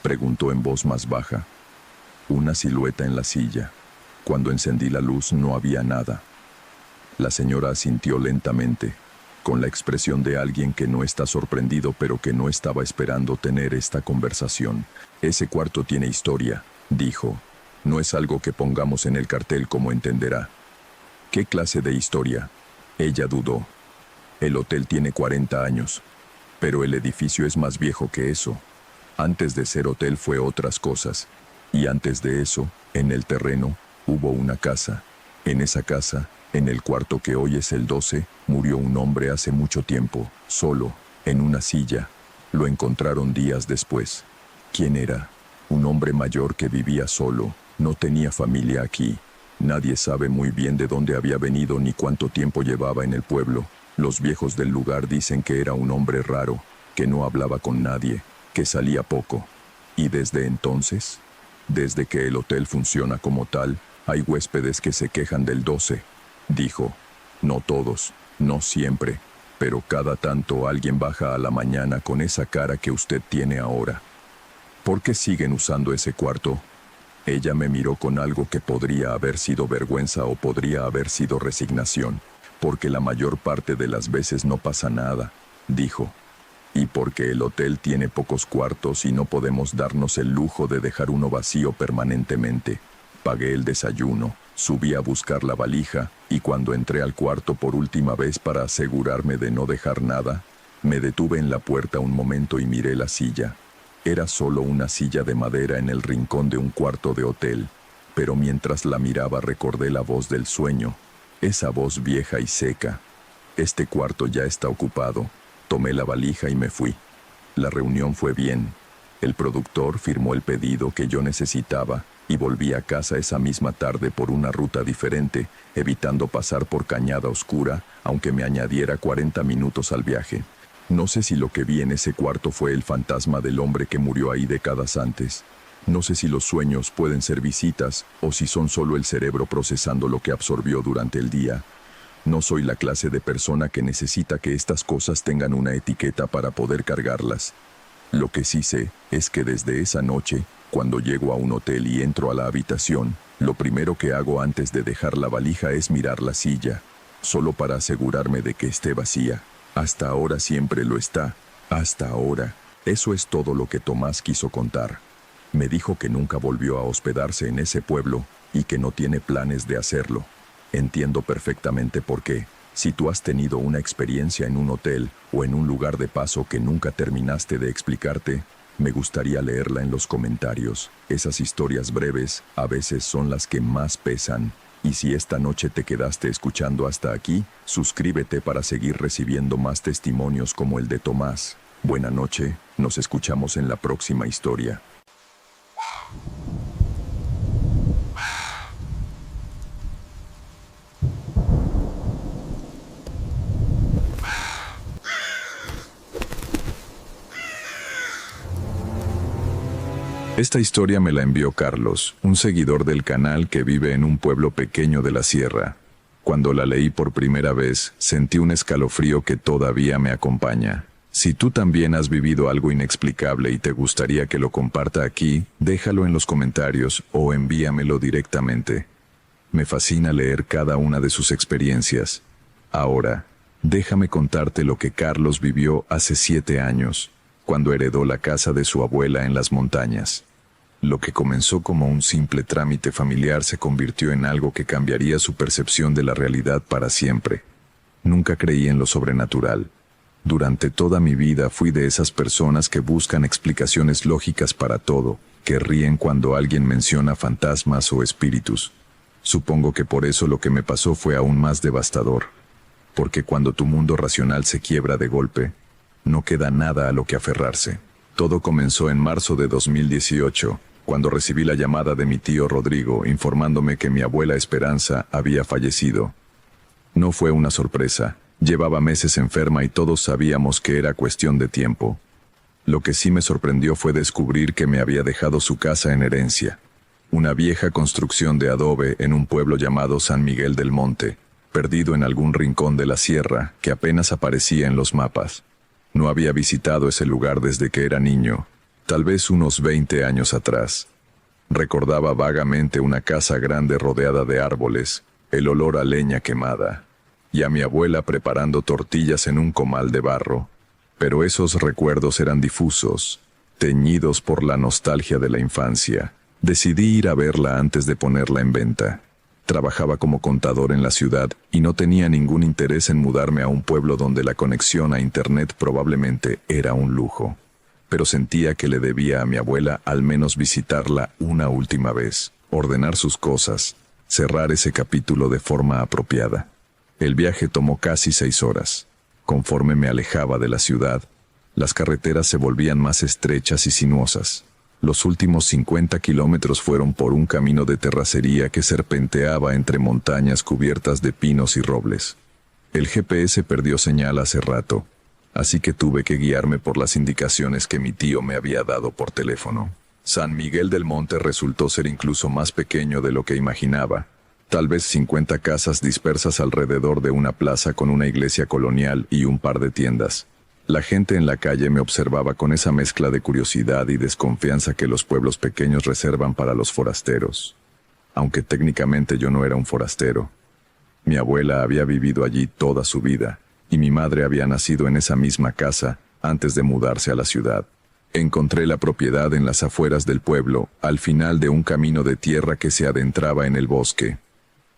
preguntó en voz más baja. «Una silueta en la silla. Cuando encendí la luz no había nada». La señora asintió lentamente, con la expresión de alguien que no está sorprendido pero que no estaba esperando tener esta conversación. «Ese cuarto tiene historia», dijo. «No es algo que pongamos en el cartel, como entenderá». «¿Qué clase de historia?». Ella dudó. «El hotel tiene 40 años, pero el edificio es más viejo que eso. Antes de ser hotel fue otras cosas, y antes de eso, en el terreno, hubo una casa. En esa casa, en el cuarto que hoy es el 12, murió un hombre hace mucho tiempo, solo, en una silla. Lo encontraron días después». «¿Quién era?». «Un hombre mayor que vivía solo, no tenía familia aquí. Nadie sabe muy bien de dónde había venido ni cuánto tiempo llevaba en el pueblo. Los viejos del lugar dicen que era un hombre raro, que no hablaba con nadie, que salía poco». «¿Y desde entonces?». «Desde que el hotel funciona como tal, hay huéspedes que se quejan del 12, dijo. «No todos, no siempre, pero cada tanto alguien baja a la mañana con esa cara que usted tiene ahora». «¿Por qué siguen usando ese cuarto?». Ella me miró con algo que podría haber sido vergüenza o podría haber sido resignación. «Porque la mayor parte de las veces no pasa nada», dijo. «Y porque el hotel tiene pocos cuartos y no podemos darnos el lujo de dejar uno vacío permanentemente». Pagué el desayuno, subí a buscar la valija, y cuando entré al cuarto por última vez para asegurarme de no dejar nada, me detuve en la puerta un momento y miré la silla. Era solo una silla de madera en el rincón de un cuarto de hotel, pero mientras la miraba recordé la voz del sueño, esa voz vieja y seca. «Este cuarto ya está ocupado». Tomé la valija y me fui. La reunión fue bien. El productor firmó el pedido que yo necesitaba, y volví a casa esa misma tarde por una ruta diferente, evitando pasar por Cañada Oscura, aunque me añadiera 40 minutos al viaje. No sé si lo que vi en ese cuarto fue el fantasma del hombre que murió ahí décadas antes. No sé si los sueños pueden ser visitas o si son solo el cerebro procesando lo que absorbió durante el día. No soy la clase de persona que necesita que estas cosas tengan una etiqueta para poder cargarlas. Lo que sí sé es que desde esa noche, cuando llego a un hotel y entro a la habitación, lo primero que hago antes de dejar la valija es mirar la silla. solo para asegurarme de que esté vacía. Hasta ahora siempre lo está. Hasta ahora. Eso es todo lo que Tomás quiso contar. Me dijo que nunca volvió a hospedarse en ese pueblo y que no tiene planes de hacerlo. Entiendo perfectamente por qué. Si tú has tenido una experiencia en un hotel o en un lugar de paso que nunca terminaste de explicarte, me gustaría leerla en los comentarios. Esas historias breves a veces son las que más pesan. Y si esta noche te quedaste escuchando hasta aquí, suscríbete para seguir recibiendo más testimonios como el de Tomás. Buena noche, nos escuchamos en la próxima historia. Esta historia me la envió Carlos, un seguidor del canal que vive en un pueblo pequeño de la sierra. Cuando la leí por primera vez, sentí un escalofrío que todavía me acompaña. Si tú también has vivido algo inexplicable y te gustaría que lo comparta aquí, déjalo en los comentarios o envíamelo directamente. Me fascina leer cada una de sus experiencias. Ahora, déjame contarte lo que Carlos vivió hace 7 años, cuando heredó la casa de su abuela en las montañas. Lo que comenzó como un simple trámite familiar se convirtió en algo que cambiaría su percepción de la realidad para siempre. Nunca creí en lo sobrenatural. Durante toda mi vida fui de esas personas que buscan explicaciones lógicas para todo, que ríen cuando alguien menciona fantasmas o espíritus. Supongo que por eso lo que me pasó fue aún más devastador. Porque cuando tu mundo racional se quiebra de golpe, no queda nada a lo que aferrarse. Todo comenzó en marzo de 2018, cuando recibí la llamada de mi tío Rodrigo informándome que mi abuela Esperanza había fallecido. No fue una sorpresa. Llevaba meses enferma y todos sabíamos que era cuestión de tiempo. Lo que sí me sorprendió fue descubrir que me había dejado su casa en herencia. Una vieja construcción de adobe en un pueblo llamado San Miguel del Monte, perdido en algún rincón de la sierra que apenas aparecía en los mapas. No había visitado ese lugar desde que era niño, tal vez unos 20 años atrás. Recordaba vagamente una casa grande rodeada de árboles, el olor a leña quemada, y a mi abuela preparando tortillas en un comal de barro. Pero esos recuerdos eran difusos, teñidos por la nostalgia de la infancia. Decidí ir a verla antes de ponerla en venta. Trabajaba como contador en la ciudad y no tenía ningún interés en mudarme a un pueblo donde la conexión a internet probablemente era un lujo. Pero sentía que le debía a mi abuela al menos visitarla una última vez, ordenar sus cosas, cerrar ese capítulo de forma apropiada. El viaje tomó casi 6 horas. Conforme me alejaba de la ciudad, las carreteras se volvían más estrechas y sinuosas. Los últimos 50 kilómetros fueron por un camino de terracería que serpenteaba entre montañas cubiertas de pinos y robles. El GPS perdió señal hace rato, así que tuve que guiarme por las indicaciones que mi tío me había dado por teléfono. San Miguel del Monte resultó ser incluso más pequeño de lo que imaginaba. Tal vez 50 casas dispersas alrededor de una plaza con una iglesia colonial y un par de tiendas. La gente en la calle me observaba con esa mezcla de curiosidad y desconfianza que los pueblos pequeños reservan para los forasteros. Aunque técnicamente yo no era un forastero. Mi abuela había vivido allí toda su vida, y mi madre había nacido en esa misma casa antes de mudarse a la ciudad. Encontré la propiedad en las afueras del pueblo, al final de un camino de tierra que se adentraba en el bosque.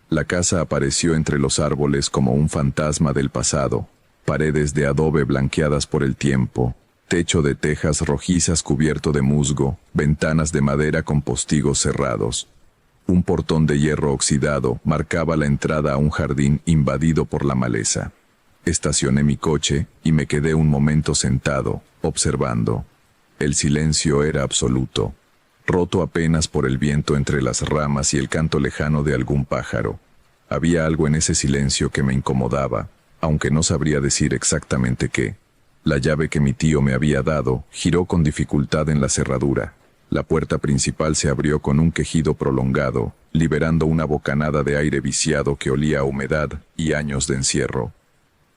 La casa apareció entre los árboles como un fantasma del pasado. Paredes de adobe blanqueadas por el tiempo, techo de tejas rojizas cubierto de musgo, ventanas de madera con postigos cerrados. Un portón de hierro oxidado marcaba la entrada a un jardín invadido por la maleza. Estacioné mi coche y me quedé un momento sentado, observando. El silencio era absoluto, roto apenas por el viento entre las ramas y el canto lejano de algún pájaro. Había algo en ese silencio que me incomodaba, aunque no sabría decir exactamente qué. La llave que mi tío me había dado giró con dificultad en la cerradura. La puerta principal se abrió con un quejido prolongado, liberando una bocanada de aire viciado que olía a humedad y años de encierro.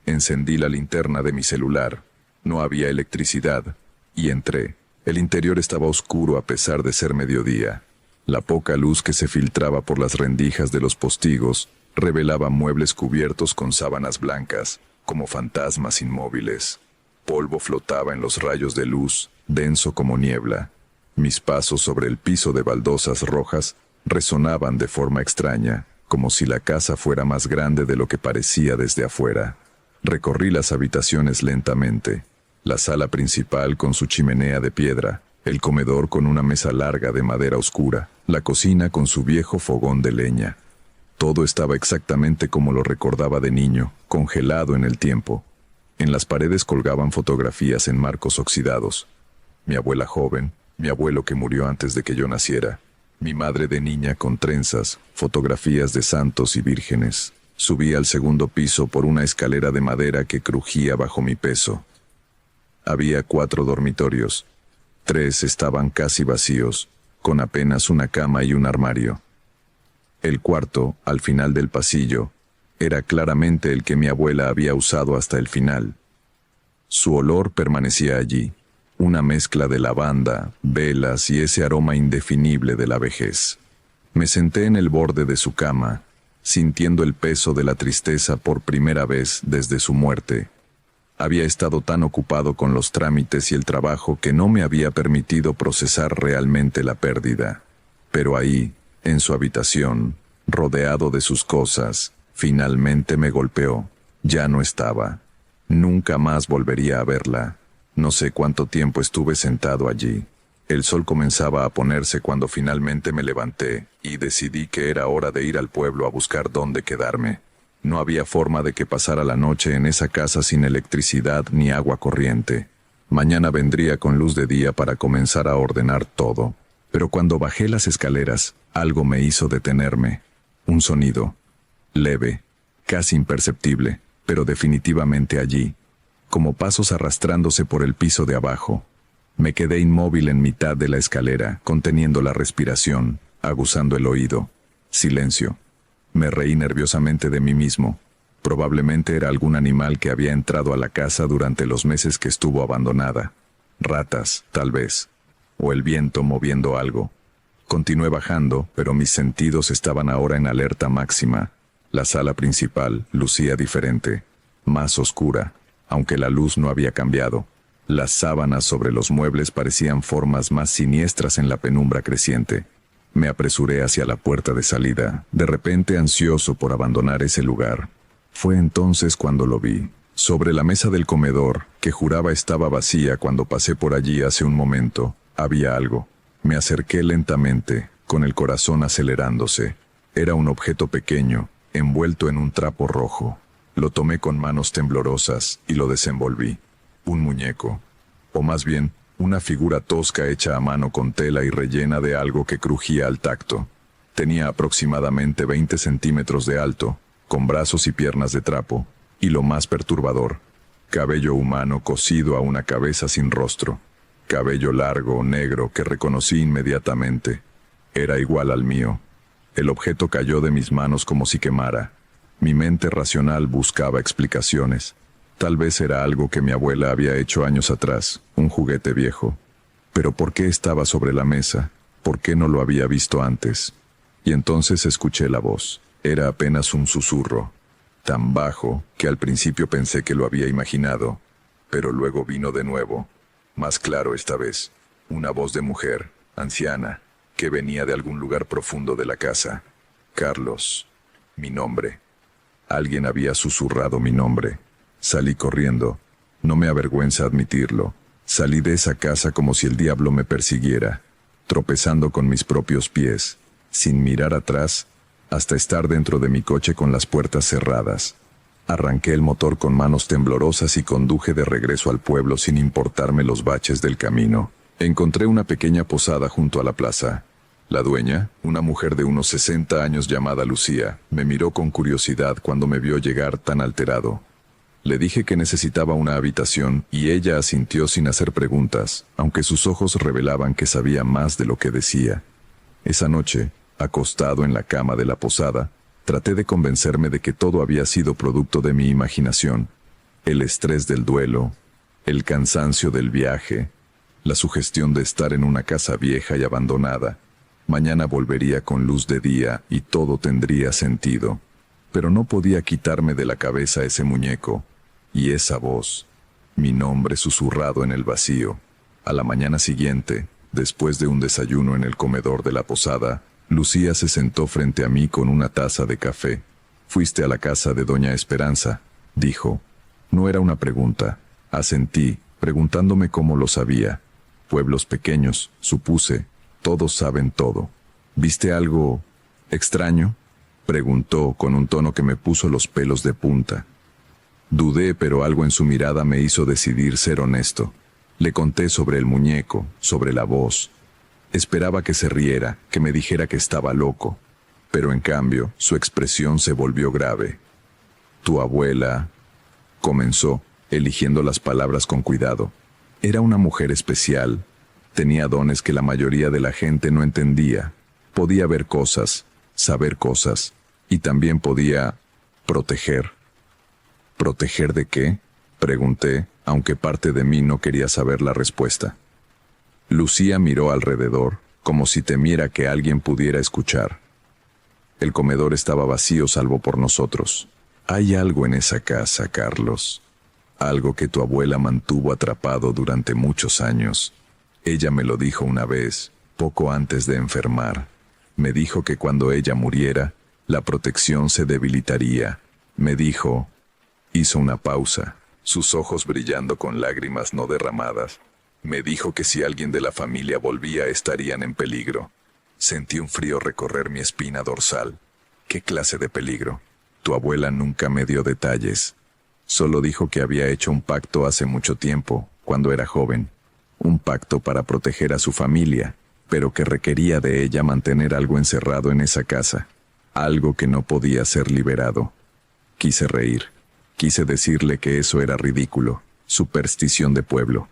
Encendí la linterna de mi celular. No había electricidad, y entré. El interior estaba oscuro a pesar de ser mediodía. La poca luz que se filtraba por las rendijas de los postigos Revelaba muebles cubiertos con sábanas blancas, como fantasmas inmóviles. Polvo flotaba en los rayos de luz, denso como niebla. Mis pasos sobre el piso de baldosas rojas resonaban de forma extraña, como si la casa fuera más grande de lo que parecía desde afuera. Recorrí las habitaciones lentamente. La sala principal con su chimenea de piedra, el comedor con una mesa larga de madera oscura, la cocina con su viejo fogón de leña. Todo estaba exactamente como lo recordaba de niño, congelado en el tiempo. En las paredes colgaban fotografías en marcos oxidados. Mi abuela joven, mi abuelo que murió antes de que yo naciera, mi madre de niña con trenzas, fotografías de santos y vírgenes. Subí al segundo piso por una escalera de madera que crujía bajo mi peso. Había 4 dormitorios. 3 estaban casi vacíos, con apenas una cama y un armario. El cuarto, al final del pasillo, era claramente el que mi abuela había usado hasta el final. Su olor permanecía allí, una mezcla de lavanda, velas y ese aroma indefinible de la vejez. Me senté en el borde de su cama, sintiendo el peso de la tristeza por primera vez desde su muerte. Había estado tan ocupado con los trámites y el trabajo que no me había permitido procesar realmente la pérdida. Pero ahí, en su habitación, rodeado de sus cosas, finalmente me golpeó. Ya no estaba. Nunca más volvería a verla. No sé cuánto tiempo estuve sentado allí. El sol comenzaba a ponerse cuando finalmente me levanté y decidí que era hora de ir al pueblo a buscar dónde quedarme. No había forma de que pasara la noche en esa casa sin electricidad ni agua corriente. Mañana vendría con luz de día para comenzar a ordenar todo. Pero cuando bajé las escaleras, algo me hizo detenerme. Un sonido, leve, casi imperceptible, pero definitivamente allí, como pasos arrastrándose por el piso de abajo. Me quedé inmóvil en mitad de la escalera, conteniendo la respiración, aguzando el oído. Silencio. Me reí nerviosamente de mí mismo. Probablemente era algún animal que había entrado a la casa durante los meses que estuvo abandonada. Ratas, tal vez. O el viento moviendo algo. Continué bajando, pero mis sentidos estaban ahora en alerta máxima. La sala principal lucía diferente, más oscura, aunque la luz no había cambiado. Las sábanas sobre los muebles parecían formas más siniestras en la penumbra creciente. Me apresuré hacia la puerta de salida, de repente ansioso por abandonar ese lugar. Fue entonces cuando lo vi, sobre la mesa del comedor, que juraba estaba vacía cuando pasé por allí hace un momento. Había algo. Me acerqué lentamente, con el corazón acelerándose. Era un objeto pequeño, envuelto en un trapo rojo. Lo tomé con manos temblorosas y lo desenvolví. Un muñeco, o más bien, una figura tosca hecha a mano con tela y rellena de algo que crujía al tacto. Tenía aproximadamente 20 centímetros de alto, con brazos y piernas de trapo, y lo más perturbador, cabello humano cosido a una cabeza sin rostro. Cabello largo, negro, que reconocí inmediatamente. Era igual al mío. El objeto cayó de mis manos como si quemara. Mi mente racional buscaba explicaciones. Tal vez era algo que mi abuela había hecho años atrás, un juguete viejo. Pero ¿por qué estaba sobre la mesa? ¿Por qué no lo había visto antes? Y entonces escuché la voz. Era apenas un susurro, tan bajo que al principio pensé que lo había imaginado, pero luego vino de nuevo, más claro esta vez, una voz de mujer, anciana, que venía de algún lugar profundo de la casa. Carlos, mi nombre. Alguien había susurrado mi nombre. Salí corriendo. No me avergüenza admitirlo. Salí de esa casa como si el diablo me persiguiera, tropezando con mis propios pies, sin mirar atrás, hasta estar dentro de mi coche con las puertas cerradas. Arranqué el motor con manos temblorosas y conduje de regreso al pueblo sin importarme los baches del camino. Encontré una pequeña posada junto a la plaza. La dueña, una mujer de unos 60 años llamada Lucía, me miró con curiosidad cuando me vio llegar tan alterado. Le dije que necesitaba una habitación y ella asintió sin hacer preguntas, aunque sus ojos revelaban que sabía más de lo que decía. Esa noche, acostado en la cama de la posada, traté de convencerme de que todo había sido producto de mi imaginación. El estrés del duelo, el cansancio del viaje, la sugestión de estar en una casa vieja y abandonada. Mañana volvería con luz de día y todo tendría sentido. pero no podía quitarme de la cabeza ese muñeco y esa voz, mi nombre susurrado en el vacío. A la mañana siguiente, después de un desayuno en el comedor de la posada, Lucía se sentó frente a mí con una taza de café. «Fuiste a la casa de doña Esperanza», dijo. No era una pregunta. Asentí, preguntándome cómo lo sabía. Pueblos pequeños, supuse, todos saben todo. «¿Viste algo extraño?», preguntó con un tono que me puso los pelos de punta. Dudé, pero algo en su mirada me hizo decidir ser honesto. Le conté sobre el muñeco, sobre la voz. Esperaba que se riera, que me dijera que estaba loco. Pero en cambio, su expresión se volvió grave. «Tu abuela», comenzó, eligiendo las palabras con cuidado. «Era una mujer especial. Tenía dones que la mayoría de la gente no entendía. Podía ver cosas, saber cosas, y también podía proteger». «¿Proteger de qué?», pregunté, aunque parte de mí no quería saber la respuesta. Lucía miró alrededor, como si temiera que alguien pudiera escuchar. El comedor estaba vacío salvo por nosotros. «Hay algo en esa casa, Carlos. Algo que tu abuela mantuvo atrapado durante muchos años. Ella me lo dijo una vez, poco antes de enfermar. Me dijo que cuando ella muriera, la protección se debilitaría. Me dijo...». Hizo una pausa, sus ojos brillando con lágrimas no derramadas. Me dijo que si alguien de la familia volvía estarían en peligro. Sentí un frío recorrer mi espina dorsal. ¿Qué clase de peligro? Tu abuela nunca me dio detalles. Solo dijo que había hecho un pacto hace mucho tiempo, cuando era joven. Un pacto para proteger a su familia, pero que requería de ella mantener algo encerrado en esa casa. Algo que no podía ser liberado. Quise reír. Quise decirle que eso era ridículo, superstición de pueblo.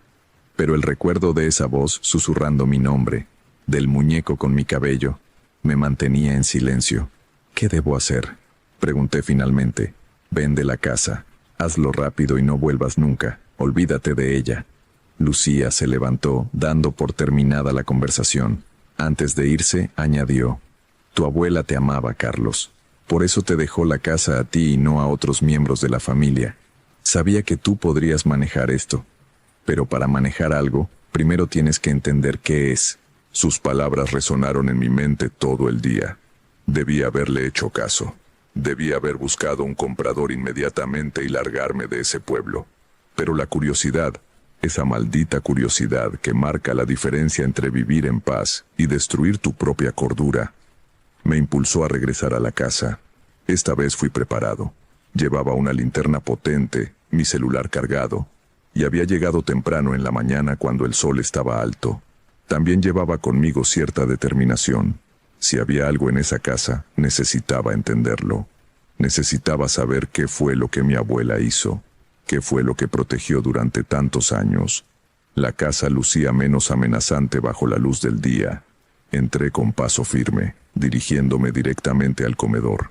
Pero el recuerdo de esa voz susurrando mi nombre, del muñeco con mi cabello, me mantenía en silencio. «¿Qué debo hacer?», pregunté finalmente. «Vende la casa. Hazlo rápido y no vuelvas nunca. Olvídate de ella». Lucía se levantó, dando por terminada la conversación. Antes de irse, añadió: «Tu abuela te amaba, Carlos. Por eso te dejó la casa a ti y no a otros miembros de la familia. Sabía que tú podrías manejar esto. Pero para manejar algo, primero tienes que entender qué es». Sus palabras resonaron en mi mente todo el día. Debí haberle hecho caso. Debí haber buscado un comprador inmediatamente y largarme de ese pueblo. Pero la curiosidad, esa maldita curiosidad que marca la diferencia entre vivir en paz y destruir tu propia cordura, me impulsó a regresar a la casa. Esta vez fui preparado. Llevaba una linterna potente, mi celular cargado, y había llegado temprano en la mañana cuando el sol estaba alto. También llevaba conmigo cierta determinación. Si había algo en esa casa, necesitaba entenderlo. Necesitaba saber qué fue lo que mi abuela hizo, qué fue lo que protegió durante tantos años. La casa lucía menos amenazante bajo la luz del día. Entré con paso firme, dirigiéndome directamente al comedor.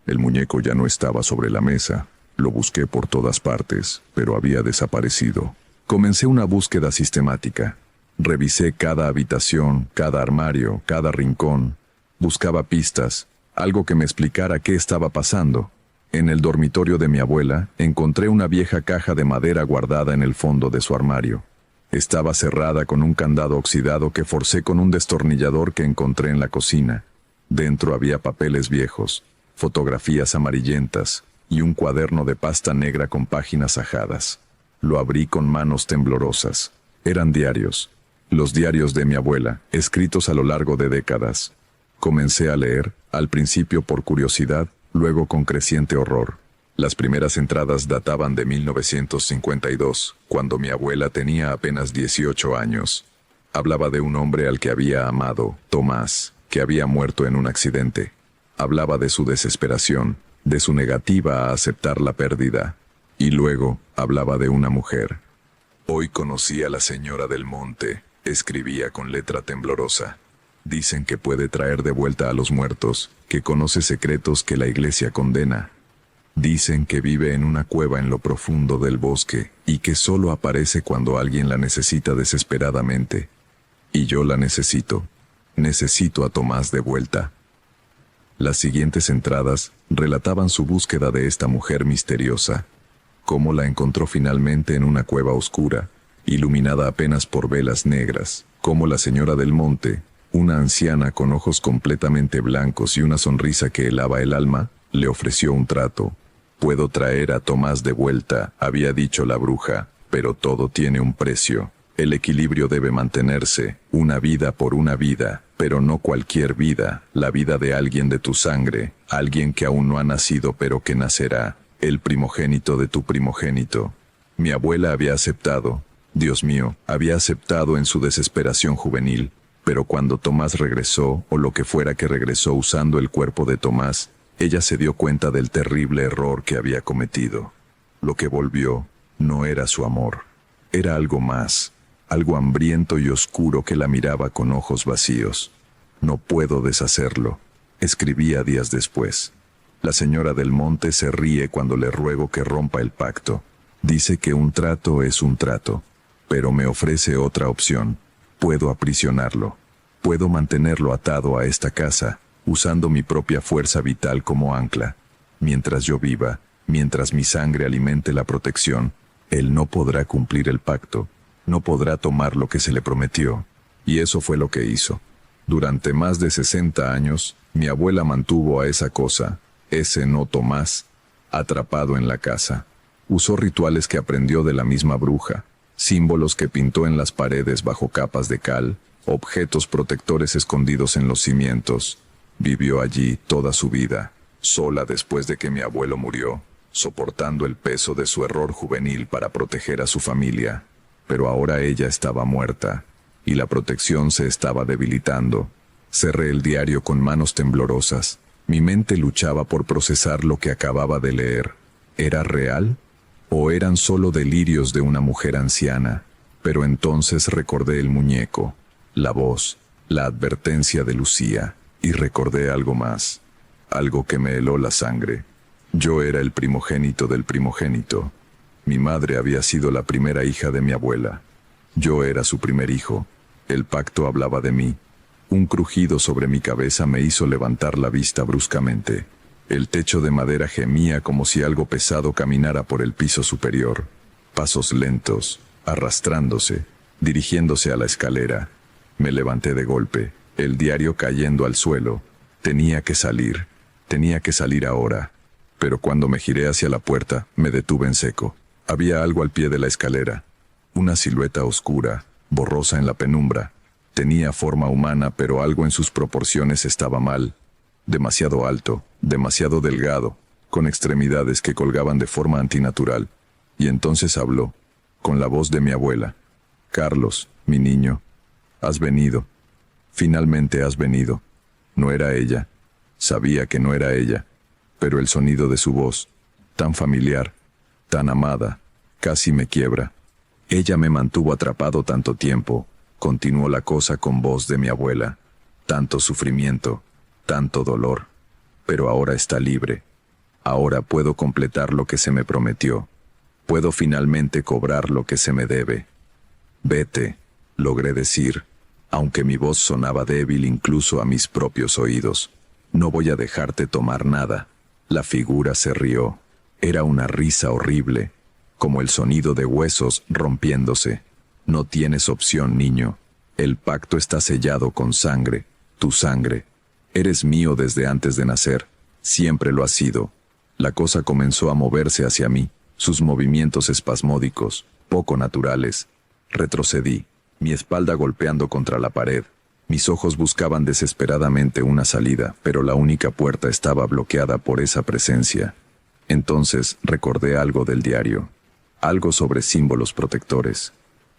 El muñeco ya no estaba sobre la mesa. Lo busqué por todas partes, pero había desaparecido. Comencé una búsqueda sistemática. Revisé cada habitación, cada armario, cada rincón. Buscaba pistas, algo que me explicara qué estaba pasando. En el dormitorio de mi abuela, encontré una vieja caja de madera guardada en el fondo de su armario. Estaba cerrada con un candado oxidado que forcé con un destornillador que encontré en la cocina. Dentro había papeles viejos, fotografías amarillentas y un cuaderno de pasta negra con páginas ajadas. Lo abrí con manos temblorosas. Eran diarios. Los diarios de mi abuela, escritos a lo largo de décadas. Comencé a leer, al principio por curiosidad, luego con creciente horror. Las primeras entradas databan de 1952, cuando mi abuela tenía apenas 18 años. Hablaba de un hombre al que había amado, Tomás, que había muerto en un accidente. Hablaba de su desesperación, de su negativa a aceptar la pérdida. Y luego hablaba de una mujer. «Hoy conocí a la señora del monte», escribía con letra temblorosa. «Dicen que puede traer de vuelta a los muertos, que conoce secretos que la iglesia condena. Dicen que vive en una cueva en lo profundo del bosque y que solo aparece cuando alguien la necesita desesperadamente. Y yo la necesito. Necesito a Tomás de vuelta». Las siguientes entradas relataban su búsqueda de esta mujer misteriosa, cómo la encontró finalmente en una cueva oscura, iluminada apenas por velas negras, cómo la señora del monte, una anciana con ojos completamente blancos y una sonrisa que helaba el alma, le ofreció un trato. «Puedo traer a Tomás de vuelta», había dicho la bruja, «pero todo tiene un precio. El equilibrio debe mantenerse, una vida por una vida, pero no cualquier vida, la vida de alguien de tu sangre, alguien que aún no ha nacido pero que nacerá, el primogénito de tu primogénito». Mi abuela había aceptado, Dios mío, había aceptado en su desesperación juvenil, pero cuando Tomás regresó, o lo que fuera que regresó usando el cuerpo de Tomás, ella se dio cuenta del terrible error que había cometido. Lo que volvió no era su amor, era algo más, algo hambriento y oscuro que la miraba con ojos vacíos. «No puedo deshacerlo», escribía días después. «La señora del monte se ríe cuando le ruego que rompa el pacto. Dice que un trato es un trato, pero me ofrece otra opción. Puedo aprisionarlo. Puedo mantenerlo atado a esta casa, usando mi propia fuerza vital como ancla. Mientras yo viva, mientras mi sangre alimente la protección, él no podrá cumplir el pacto, no podrá tomar lo que se le prometió». Y eso fue lo que hizo. Durante más de 60 años, mi abuela mantuvo a esa cosa, ese no Tomás, atrapado en la casa. Usó rituales que aprendió de la misma bruja, símbolos que pintó en las paredes bajo capas de cal, objetos protectores escondidos en los cimientos. Vivió allí toda su vida, sola después de que mi abuelo murió, soportando el peso de su error juvenil para proteger a su familia. Pero ahora ella estaba muerta, y la protección se estaba debilitando. Cerré el diario con manos temblorosas. Mi mente luchaba por procesar lo que acababa de leer. ¿Era real? ¿O eran solo delirios de una mujer anciana? Pero entonces recordé el muñeco, la voz, la advertencia de Lucía, y recordé algo más, algo que me heló la sangre. Yo era el primogénito del primogénito. Mi madre había sido la primera hija de mi abuela. Yo era su primer hijo. El pacto hablaba de mí. Un crujido sobre mi cabeza me hizo levantar la vista bruscamente. El techo de madera gemía como si algo pesado caminara por el piso superior. Pasos lentos, arrastrándose, dirigiéndose a la escalera. Me levanté de golpe, el diario cayendo al suelo. Tenía que salir ahora. Pero cuando me giré hacia la puerta, me detuve en seco. Había algo al pie de la escalera. Una silueta oscura, borrosa en la penumbra. Tenía forma humana, pero algo en sus proporciones estaba mal. Demasiado alto, demasiado delgado, con extremidades que colgaban de forma antinatural. Y entonces habló, con la voz de mi abuela. «Carlos, mi niño, has venido. Finalmente has venido». No era ella. Sabía que no era ella. Pero el sonido de su voz, tan familiar, tan amada, casi me quiebra. «Ella me mantuvo atrapado tanto tiempo», continuó la cosa con voz de mi abuela. «Tanto sufrimiento, tanto dolor. Pero ahora está libre. Ahora puedo completar lo que se me prometió. Puedo finalmente cobrar lo que se me debe». «Vete», logré decir, aunque mi voz sonaba débil incluso a mis propios oídos. «No voy a dejarte tomar nada». La figura se rió. Era una risa horrible, como el sonido de huesos rompiéndose. «No tienes opción, niño. El pacto está sellado con sangre, tu sangre. Eres mío desde antes de nacer. Siempre lo has sido». La cosa comenzó a moverse hacia mí, sus movimientos espasmódicos, poco naturales. Retrocedí, mi espalda golpeando contra la pared. Mis ojos buscaban desesperadamente una salida, pero la única puerta estaba bloqueada por esa presencia. Entonces recordé algo del diario, algo sobre símbolos protectores.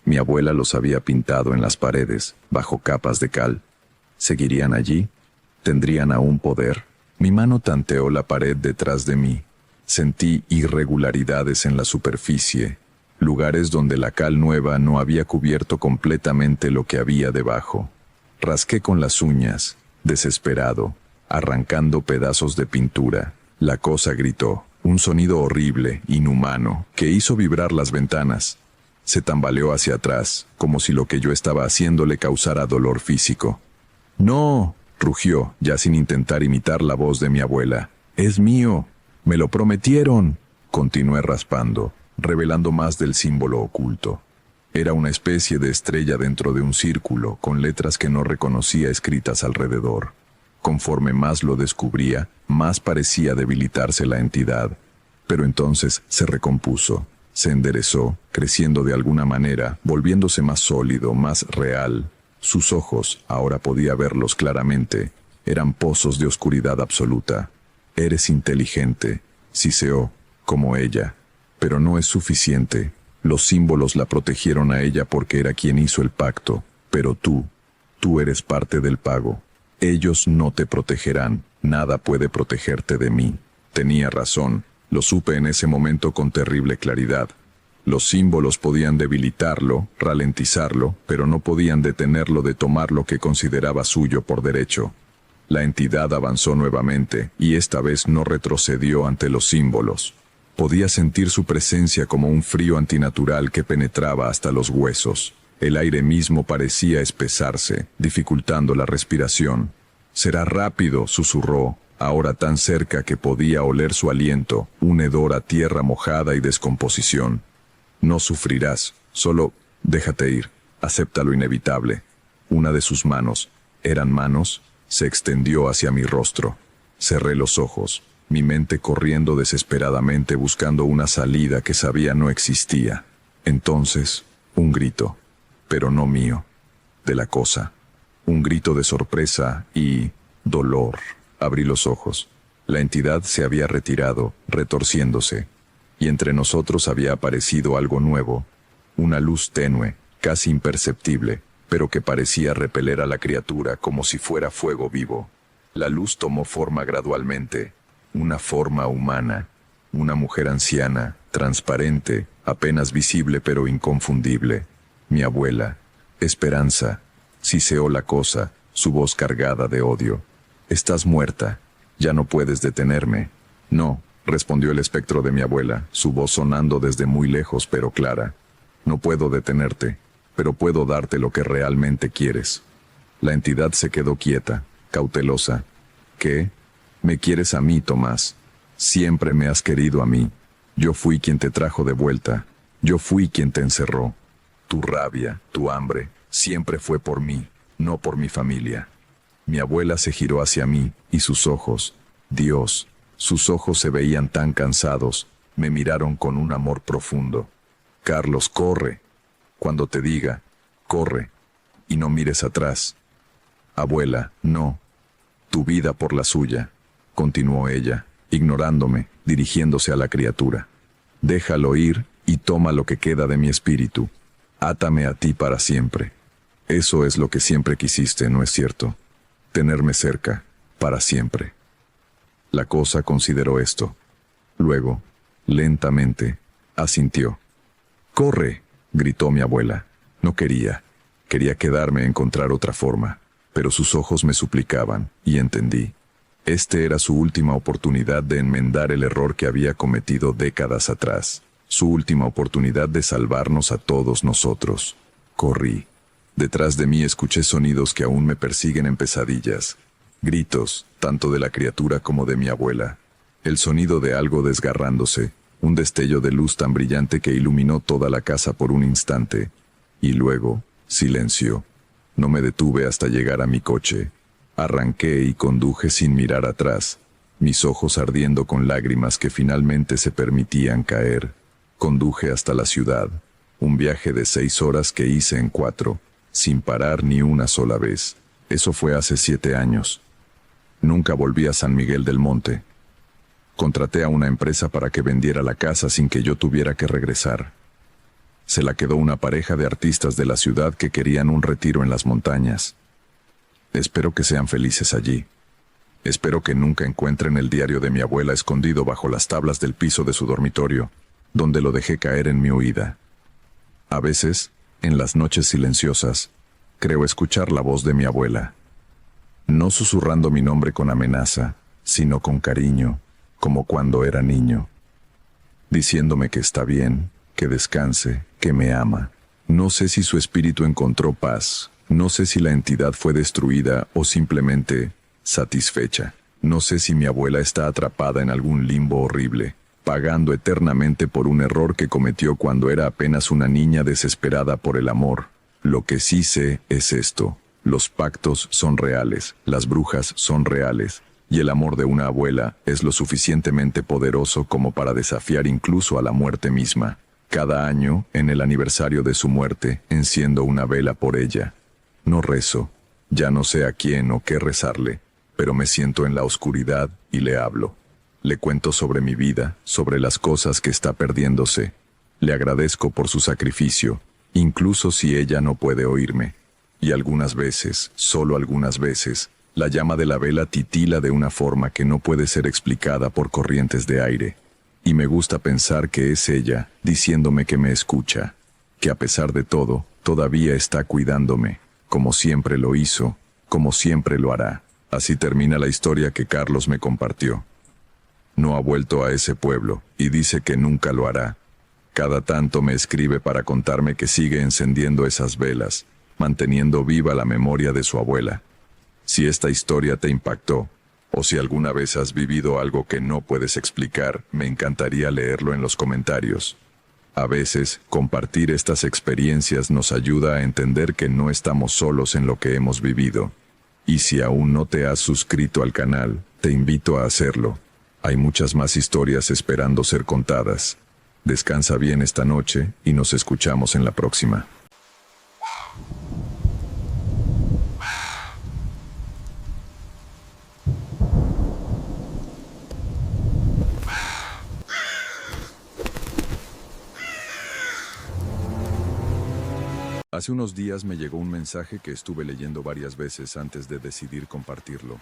Mi abuela los había pintado en las paredes, bajo capas de cal. ¿Seguirían allí? ¿Tendrían aún poder? Mi mano tanteó la pared detrás de mí. Sentí irregularidades en la superficie, lugares donde la cal nueva no había cubierto completamente lo que había debajo. Rasqué con las uñas, desesperado, arrancando pedazos de pintura. La cosa gritó, un sonido horrible, inhumano, que hizo vibrar las ventanas. Se tambaleó hacia atrás, como si lo que yo estaba haciendo le causara dolor físico. «¡No!», rugió, ya sin intentar imitar la voz de mi abuela. «Es mío. Me lo prometieron». Continué raspando, revelando más del símbolo oculto. Era una especie de estrella dentro de un círculo, con letras que no reconocía escritas alrededor. Conforme más lo descubría, más parecía debilitarse la entidad. Pero entonces se recompuso, se enderezó, creciendo de alguna manera, volviéndose más sólido, más real. Sus ojos, ahora podía verlos claramente, eran pozos de oscuridad absoluta. «Eres inteligente», siseó, como ella. «Pero no es suficiente. Los símbolos la protegieron a ella porque era quien hizo el pacto. Pero tú eres parte del pago. Ellos no te protegerán. Nada puede protegerte de mí». Tenía razón. Lo supe en ese momento con terrible claridad. Los símbolos podían debilitarlo, ralentizarlo, pero no podían detenerlo de tomar lo que consideraba suyo por derecho. La entidad avanzó nuevamente, y esta vez no retrocedió ante los símbolos. Podía sentir su presencia como un frío antinatural que penetraba hasta los huesos. El aire mismo parecía espesarse, dificultando la respiración. «Será rápido», susurró, ahora tan cerca que podía oler su aliento, un hedor a tierra mojada y descomposición. «No sufrirás, solo déjate ir, acepta lo inevitable». Una de sus manos, ¿eran manos?, se extendió hacia mi rostro. Cerré los ojos, mi mente corriendo desesperadamente buscando una salida que sabía no existía. Entonces, un grito, pero no mío, de la cosa. Un grito de sorpresa y dolor. Abrí los ojos. La entidad se había retirado, retorciéndose, y entre nosotros había aparecido algo nuevo, una luz tenue, casi imperceptible, pero que parecía repeler a la criatura como si fuera fuego vivo. La luz tomó forma gradualmente, una forma humana, una mujer anciana, transparente, apenas visible pero inconfundible. Mi abuela, Esperanza, siseó la cosa, su voz cargada de odio. «Estás muerta, ya no puedes detenerme». «No», respondió el espectro de mi abuela, su voz sonando desde muy lejos pero clara. «No puedo detenerte, pero puedo darte lo que realmente quieres». La entidad se quedó quieta, cautelosa. «¿Qué? Me quieres a mí, Tomás. Siempre me has querido a mí. Yo fui quien te trajo de vuelta. Yo fui quien te encerró. Tu rabia, tu hambre, siempre fue por mí, no por mi familia». Mi abuela se giró hacia mí, y sus ojos, Dios, sus ojos se veían tan cansados, me miraron con un amor profundo. «Carlos, corre. Cuando te diga, corre, y no mires atrás». «Abuela, no. Tu vida por la suya», continuó ella, ignorándome, dirigiéndose a la criatura. «Déjalo ir y toma lo que queda de mi espíritu. Átame a ti para siempre. Eso es lo que siempre quisiste, ¿no es cierto? Tenerme cerca, para siempre». La cosa consideró esto. Luego, lentamente, asintió. «¡Corre!», gritó mi abuela. No quería. Quería quedarme a encontrar otra forma, pero sus ojos me suplicaban, y entendí. Este era su última oportunidad de enmendar el error que había cometido décadas atrás. Su última oportunidad de salvarnos a todos nosotros. Corrí. Detrás de mí escuché sonidos que aún me persiguen en pesadillas. Gritos, tanto de la criatura como de mi abuela. El sonido de algo desgarrándose, un destello de luz tan brillante que iluminó toda la casa por un instante. Y luego, silencio. No me detuve hasta llegar a mi coche. Arranqué y conduje sin mirar atrás, mis ojos ardiendo con lágrimas que finalmente se permitían caer. Conduje hasta la ciudad, un viaje de 6 horas que hice en 4, sin parar ni una sola vez. Eso fue hace 7 años. Nunca volví a San Miguel del Monte. Contraté a una empresa para que vendiera la casa sin que yo tuviera que regresar. Se la quedó una pareja de artistas de la ciudad que querían un retiro en las montañas. Espero que sean felices allí. Espero que nunca encuentren el diario de mi abuela escondido bajo las tablas del piso de su dormitorio, donde lo dejé caer en mi huida. A veces, en las noches silenciosas, creo escuchar la voz de mi abuela. No susurrando mi nombre con amenaza, sino con cariño, como cuando era niño. Diciéndome que está bien, que descanse, que me ama. No sé si su espíritu encontró paz, No sé si la entidad fue destruida o simplemente satisfecha. No sé si mi abuela está atrapada en algún limbo horrible, pagando eternamente por un error que cometió cuando era apenas una niña desesperada por el amor. Lo que sí sé es esto: los pactos son reales, las brujas son reales, y el amor de una abuela es lo suficientemente poderoso como para desafiar incluso a la muerte misma. Cada año, en el aniversario de su muerte, enciendo una vela por ella. No rezo, ya no sé a quién o qué rezarle, pero me siento en la oscuridad y le hablo. Le cuento sobre mi vida, sobre las cosas que está perdiéndose. Le agradezco por su sacrificio, incluso si ella no puede oírme. Y algunas veces, solo algunas veces, la llama de la vela titila de una forma que no puede ser explicada por corrientes de aire. Y me gusta pensar que es ella, diciéndome que me escucha, que a pesar de todo, todavía está cuidándome, como siempre lo hizo, como siempre lo hará. Así termina la historia que Carlos me compartió. No ha vuelto a ese pueblo, y dice que nunca lo hará. Cada tanto me escribe para contarme que sigue encendiendo esas velas, manteniendo viva la memoria de su abuela. Si esta historia te impactó, o si alguna vez has vivido algo que no puedes explicar, me encantaría leerlo en los comentarios. A veces, compartir estas experiencias nos ayuda a entender que no estamos solos en lo que hemos vivido. Y si aún no te has suscrito al canal, te invito a hacerlo. Hay muchas más historias esperando ser contadas. Descansa bien esta noche y nos escuchamos en la próxima. Hace unos días me llegó un mensaje que estuve leyendo varias veces antes de decidir compartirlo.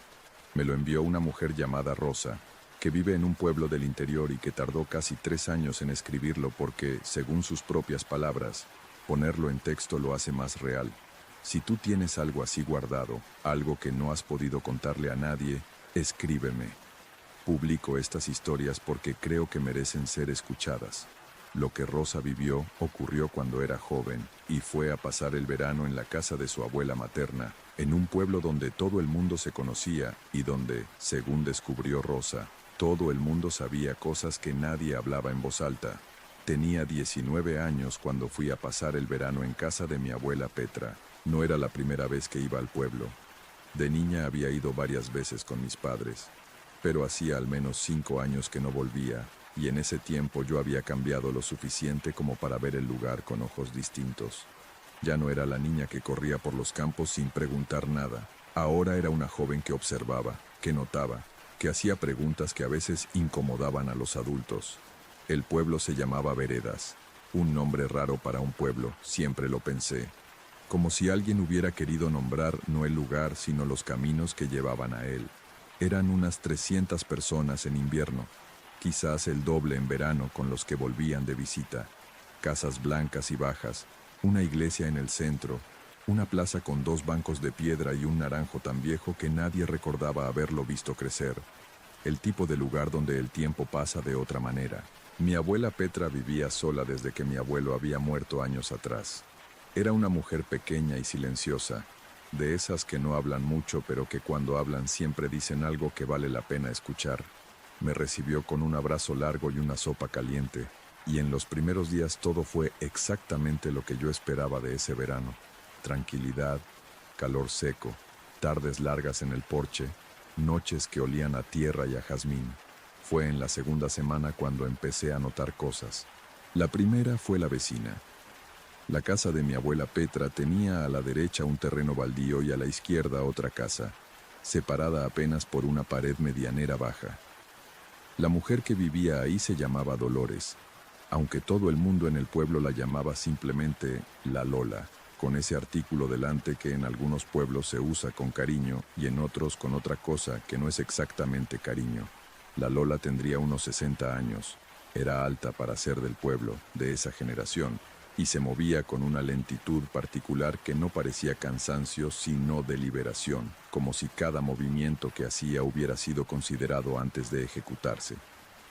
Me lo envió una mujer llamada Rosa, que vive en un pueblo del interior y que tardó casi 3 años en escribirlo porque, según sus propias palabras, ponerlo en texto lo hace más real. Si tú tienes algo así guardado, algo que no has podido contarle a nadie, escríbeme. Publico estas historias porque creo que merecen ser escuchadas. Lo que Rosa vivió ocurrió cuando era joven y fue a pasar el verano en la casa de su abuela materna, en un pueblo donde todo el mundo se conocía y donde, según descubrió Rosa, todo el mundo sabía cosas que nadie hablaba en voz alta. Tenía 19 años cuando fui a pasar el verano en casa de mi abuela Petra. No era la primera vez que iba al pueblo. De niña había ido varias veces con mis padres, pero hacía al menos 5 años que no volvía, y en ese tiempo yo había cambiado lo suficiente como para ver el lugar con ojos distintos. Ya no era la niña que corría por los campos sin preguntar nada. Ahora era una joven que observaba, que notaba, que hacía preguntas que a veces incomodaban a los adultos. El pueblo se llamaba Veredas, un nombre raro para un pueblo, siempre lo pensé. Como si alguien hubiera querido nombrar no el lugar, sino los caminos que llevaban a él. Eran unas 300 personas en invierno, quizás el doble en verano con los que volvían de visita. Casas blancas y bajas, una iglesia en el centro, una plaza con 2 bancos de piedra y un naranjo tan viejo que nadie recordaba haberlo visto crecer. El tipo de lugar donde el tiempo pasa de otra manera. Mi abuela Petra vivía sola desde que mi abuelo había muerto años atrás. Era una mujer pequeña y silenciosa, de esas que no hablan mucho pero que cuando hablan siempre dicen algo que vale la pena escuchar. Me recibió con un abrazo largo y una sopa caliente, y en los primeros días todo fue exactamente lo que yo esperaba de ese verano. Tranquilidad, calor seco, tardes largas en el porche, noches que olían a tierra y a jazmín. Fue en la segunda semana cuando empecé a notar cosas. La primera fue la vecina. La casa de mi abuela Petra tenía a la derecha un terreno baldío y a la izquierda otra casa, separada apenas por una pared medianera baja. La mujer que vivía ahí se llamaba Dolores, aunque todo el mundo en el pueblo la llamaba simplemente la Lola, con ese artículo delante que en algunos pueblos se usa con cariño y en otros con otra cosa que no es exactamente cariño. La Lola tendría unos 60 años, era alta para ser del pueblo, de esa generación, y se movía con una lentitud particular que no parecía cansancio sino deliberación, como si cada movimiento que hacía hubiera sido considerado antes de ejecutarse.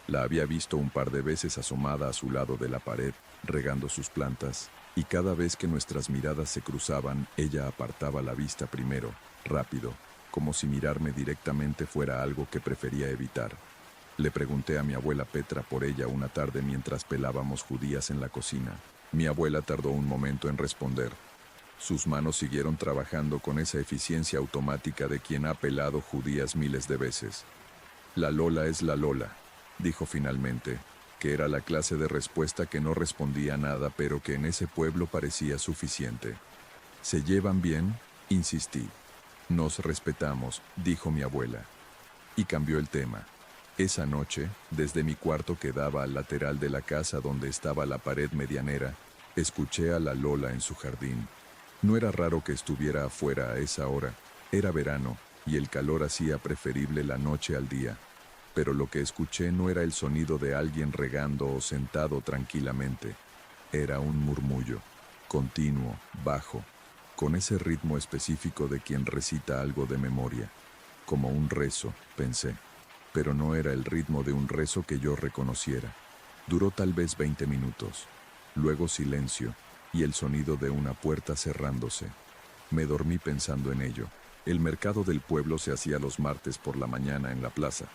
La había visto un par de veces asomada a su lado de la pared, regando sus plantas, y cada vez que nuestras miradas se cruzaban, ella apartaba la vista primero, rápido, como si mirarme directamente fuera algo que prefería evitar. Le pregunté a mi abuela Petra por ella una tarde mientras pelábamos judías en la cocina. Mi abuela tardó un momento en responder. Sus manos siguieron trabajando con esa eficiencia automática de quien ha pelado judías miles de veces. La Lola es la Lola, dijo finalmente, que era la clase de respuesta que no respondía a nada pero que en ese pueblo parecía suficiente. ¿Se llevan bien?, insistí. Nos respetamos, dijo mi abuela. Y cambió el tema. Esa noche, desde mi cuarto que daba al lateral de la casa donde estaba la pared medianera, escuché a la Lola en su jardín. No era raro que estuviera afuera a esa hora, era verano, y el calor hacía preferible la noche al día. Pero lo que escuché no era el sonido de alguien regando o sentado tranquilamente. Era un murmullo, continuo, bajo, con ese ritmo específico de quien recita algo de memoria. Como un rezo, pensé. Pero no era el ritmo de un rezo que yo reconociera. Duró tal vez 20 minutos. Luego silencio, y el sonido de una puerta cerrándose. Me dormí pensando en ello. El mercado del pueblo se hacía los martes por la mañana en la plaza.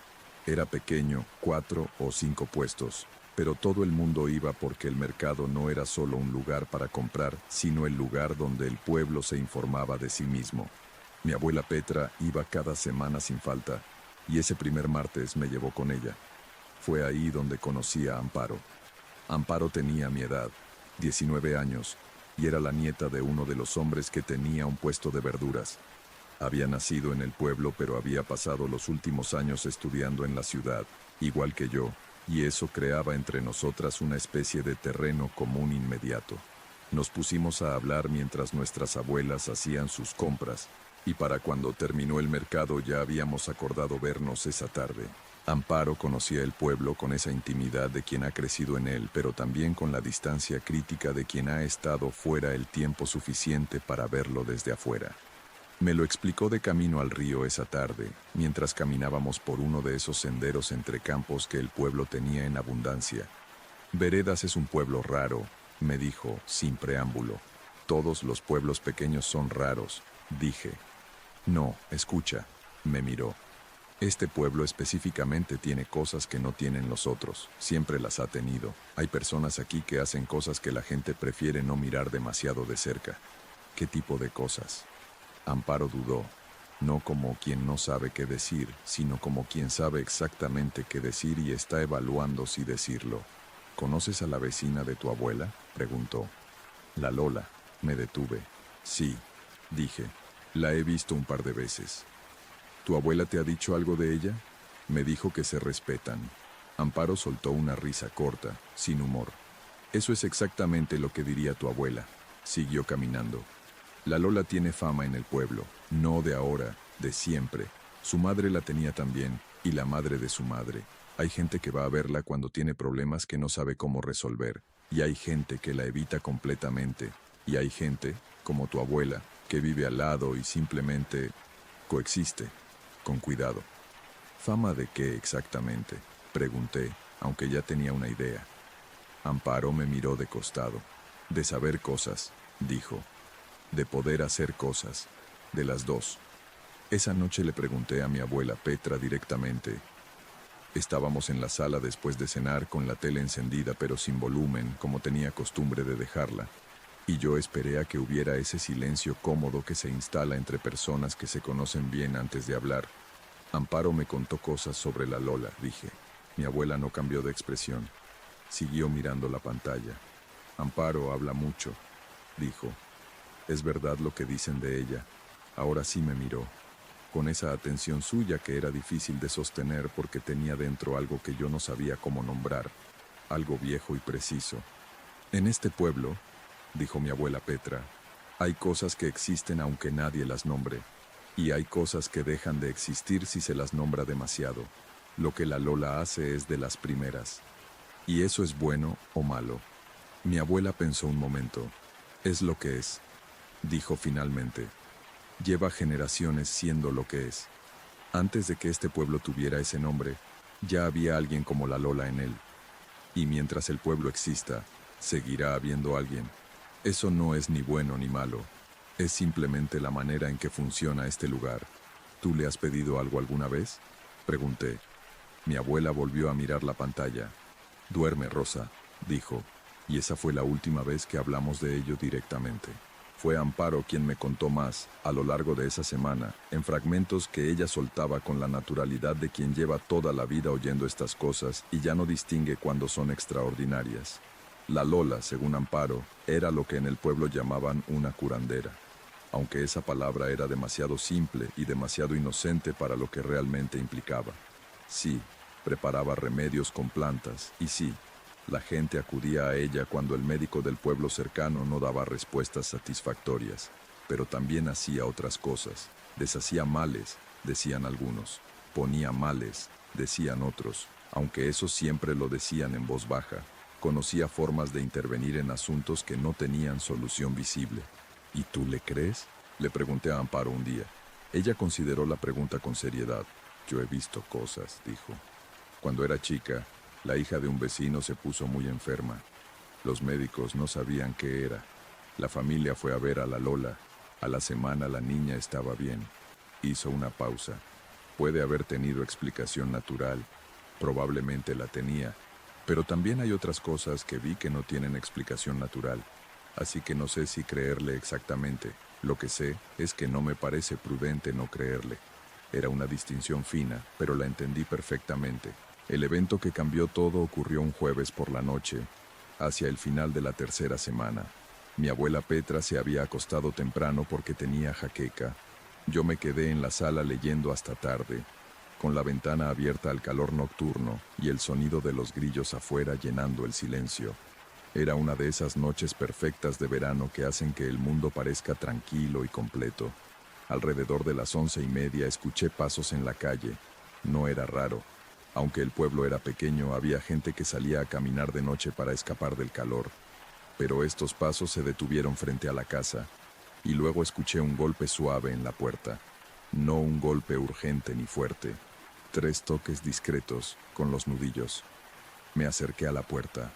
Era pequeño, 4 o 5 puestos, pero todo el mundo iba porque el mercado no era solo un lugar para comprar, sino el lugar donde el pueblo se informaba de sí mismo. Mi abuela Petra iba cada semana sin falta, y ese primer martes me llevó con ella. Fue ahí donde conocí a Amparo. Amparo tenía mi edad, 19 años, y era la nieta de uno de los hombres que tenía un puesto de verduras. Había nacido en el pueblo, pero había pasado los últimos años estudiando en la ciudad, igual que yo, y eso creaba entre nosotras una especie de terreno común inmediato. Nos pusimos a hablar mientras nuestras abuelas hacían sus compras, y para cuando terminó el mercado ya habíamos acordado vernos esa tarde. Amparo conocía el pueblo con esa intimidad de quien ha crecido en él, pero también con la distancia crítica de quien ha estado fuera el tiempo suficiente para verlo desde afuera. Me lo explicó de camino al río esa tarde, mientras caminábamos por uno de esos senderos entre campos que el pueblo tenía en abundancia. Veredas es un pueblo raro, me dijo, sin preámbulo. Todos los pueblos pequeños son raros, dije. No, escucha, me miró. Este pueblo específicamente tiene cosas que no tienen los otros, siempre las ha tenido. Hay personas aquí que hacen cosas que la gente prefiere no mirar demasiado de cerca. ¿Qué tipo de cosas? Amparo dudó, no como quien no sabe qué decir, sino como quien sabe exactamente qué decir y está evaluando si decirlo. ¿Conoces a la vecina de tu abuela?, preguntó. La Lola, me detuve. Sí, dije. La he visto un par de veces. ¿Tu abuela te ha dicho algo de ella? Me dijo que se respetan. Amparo soltó una risa corta, sin humor. Eso es exactamente lo que diría tu abuela. Siguió caminando. La Lola tiene fama en el pueblo, no de ahora, de siempre. Su madre la tenía también, y la madre de su madre. Hay gente que va a verla cuando tiene problemas que no sabe cómo resolver, y hay gente que la evita completamente, y hay gente, como tu abuela, que vive al lado y simplemente coexiste, con cuidado. ¿Fama de qué exactamente?, pregunté, aunque ya tenía una idea. Amparo me miró de costado. De saber cosas, dijo. De poder hacer cosas, de las dos. Esa noche le pregunté a mi abuela Petra directamente. Estábamos en la sala después de cenar con la tele encendida pero sin volumen, como tenía costumbre de dejarla. Y yo esperé a que hubiera ese silencio cómodo que se instala entre personas que se conocen bien antes de hablar. Amparo me contó cosas sobre la Lola, dije. Mi abuela no cambió de expresión. Siguió mirando la pantalla. Amparo habla mucho, dijo. Es verdad lo que dicen de ella. Ahora sí me miró, con esa atención suya que era difícil de sostener porque tenía dentro algo que yo no sabía cómo nombrar, algo viejo y preciso. En este pueblo, dijo mi abuela Petra, hay cosas que existen aunque nadie las nombre, y hay cosas que dejan de existir si se las nombra demasiado. Lo que la Lola hace es de las primeras. ¿Y eso es bueno o malo? Mi abuela pensó un momento. Es lo que es, dijo finalmente. Lleva generaciones siendo lo que es. Antes de que este pueblo tuviera ese nombre, ya había alguien como la Lola en él. Y mientras el pueblo exista, seguirá habiendo alguien. Eso no es ni bueno ni malo. Es simplemente la manera en que funciona este lugar. ¿Tú le has pedido algo alguna vez? Pregunté. Mi abuela volvió a mirar la pantalla. Duerme, Rosa, dijo, y esa fue la última vez que hablamos de ello directamente. Fue Amparo quien me contó más, a lo largo de esa semana, en fragmentos que ella soltaba con la naturalidad de quien lleva toda la vida oyendo estas cosas y ya no distingue cuando son extraordinarias. La Lola, según Amparo, era lo que en el pueblo llamaban una curandera, aunque esa palabra era demasiado simple y demasiado inocente para lo que realmente implicaba. Sí, preparaba remedios con plantas, y sí, la gente acudía a ella cuando el médico del pueblo cercano no daba respuestas satisfactorias, pero también hacía otras cosas. Deshacía males, decían algunos. Ponía males, decían otros, aunque eso siempre lo decían en voz baja. Conocía formas de intervenir en asuntos que no tenían solución visible. ¿Y tú le crees?, le pregunté a Amparo un día. Ella consideró la pregunta con seriedad. Yo he visto cosas, dijo. Cuando era chica, la hija de un vecino se puso muy enferma. Los médicos no sabían qué era. La familia fue a ver a la Lola. A la semana la niña estaba bien. Hizo una pausa. Puede haber tenido explicación natural. Probablemente la tenía. Pero también hay otras cosas que vi que no tienen explicación natural. Así que no sé si creerle exactamente. Lo que sé es que no me parece prudente no creerle. Era una distinción fina, pero la entendí perfectamente. El evento que cambió todo ocurrió un jueves por la noche, hacia el final de la tercera semana. Mi abuela Petra se había acostado temprano porque tenía jaqueca. Yo me quedé en la sala leyendo hasta tarde, con la ventana abierta al calor nocturno y el sonido de los grillos afuera llenando el silencio. Era una de esas noches perfectas de verano que hacen que el mundo parezca tranquilo y completo. Alrededor de las 11:30 escuché pasos en la calle. No era raro. Aunque el pueblo era pequeño, había gente que salía a caminar de noche para escapar del calor. Pero estos pasos se detuvieron frente a la casa, y luego escuché un golpe suave en la puerta. No un golpe urgente ni fuerte. 3 toques discretos, con los nudillos. Me acerqué a la puerta.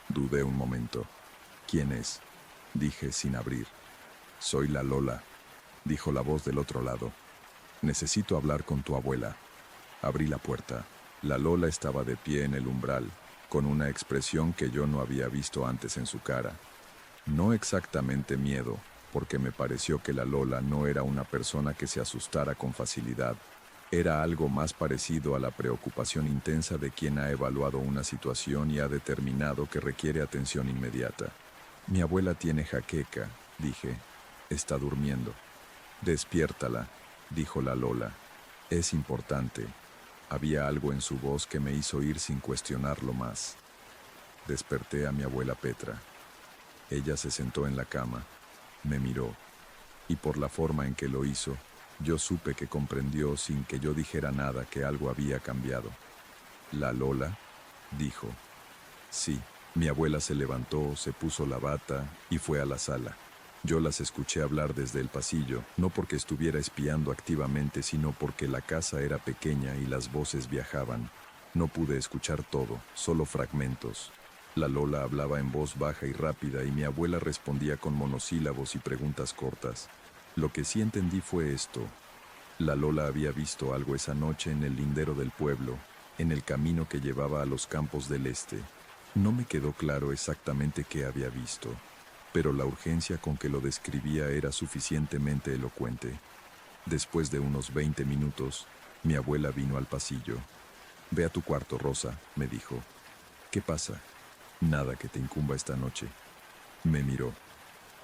Dudé un momento. ¿Quién es?, dije sin abrir. Soy la Lola, dijo la voz del otro lado. Necesito hablar con tu abuela. Abrí la puerta. La Lola estaba de pie en el umbral, con una expresión que yo no había visto antes en su cara. No exactamente miedo, porque me pareció que la Lola no era una persona que se asustara con facilidad. Era algo más parecido a la preocupación intensa de quien ha evaluado una situación y ha determinado que requiere atención inmediata. Mi abuela tiene jaqueca, dije. Está durmiendo. Despiértala, dijo la Lola. Es importante. Había algo en su voz que me hizo ir sin cuestionarlo más. Desperté a mi abuela Petra. Ella se sentó en la cama, me miró, y por la forma en que lo hizo, yo supe que comprendió sin que yo dijera nada que algo había cambiado. ¿La Lola?, dijo. Sí. Mi abuela se levantó, se puso la bata y fue a la sala. Yo las escuché hablar desde el pasillo, no porque estuviera espiando activamente, sino porque la casa era pequeña y las voces viajaban. No pude escuchar todo, solo fragmentos. La Lola hablaba en voz baja y rápida y mi abuela respondía con monosílabos y preguntas cortas. Lo que sí entendí fue esto. La Lola había visto algo esa noche en el lindero del pueblo, en el camino que llevaba a los campos del este. No me quedó claro exactamente qué había visto, pero la urgencia con que lo describía era suficientemente elocuente. Después de unos 20 minutos, mi abuela vino al pasillo. «Ve a tu cuarto, Rosa», me dijo. «¿Qué pasa?» «Nada que te incumba esta noche». Me miró.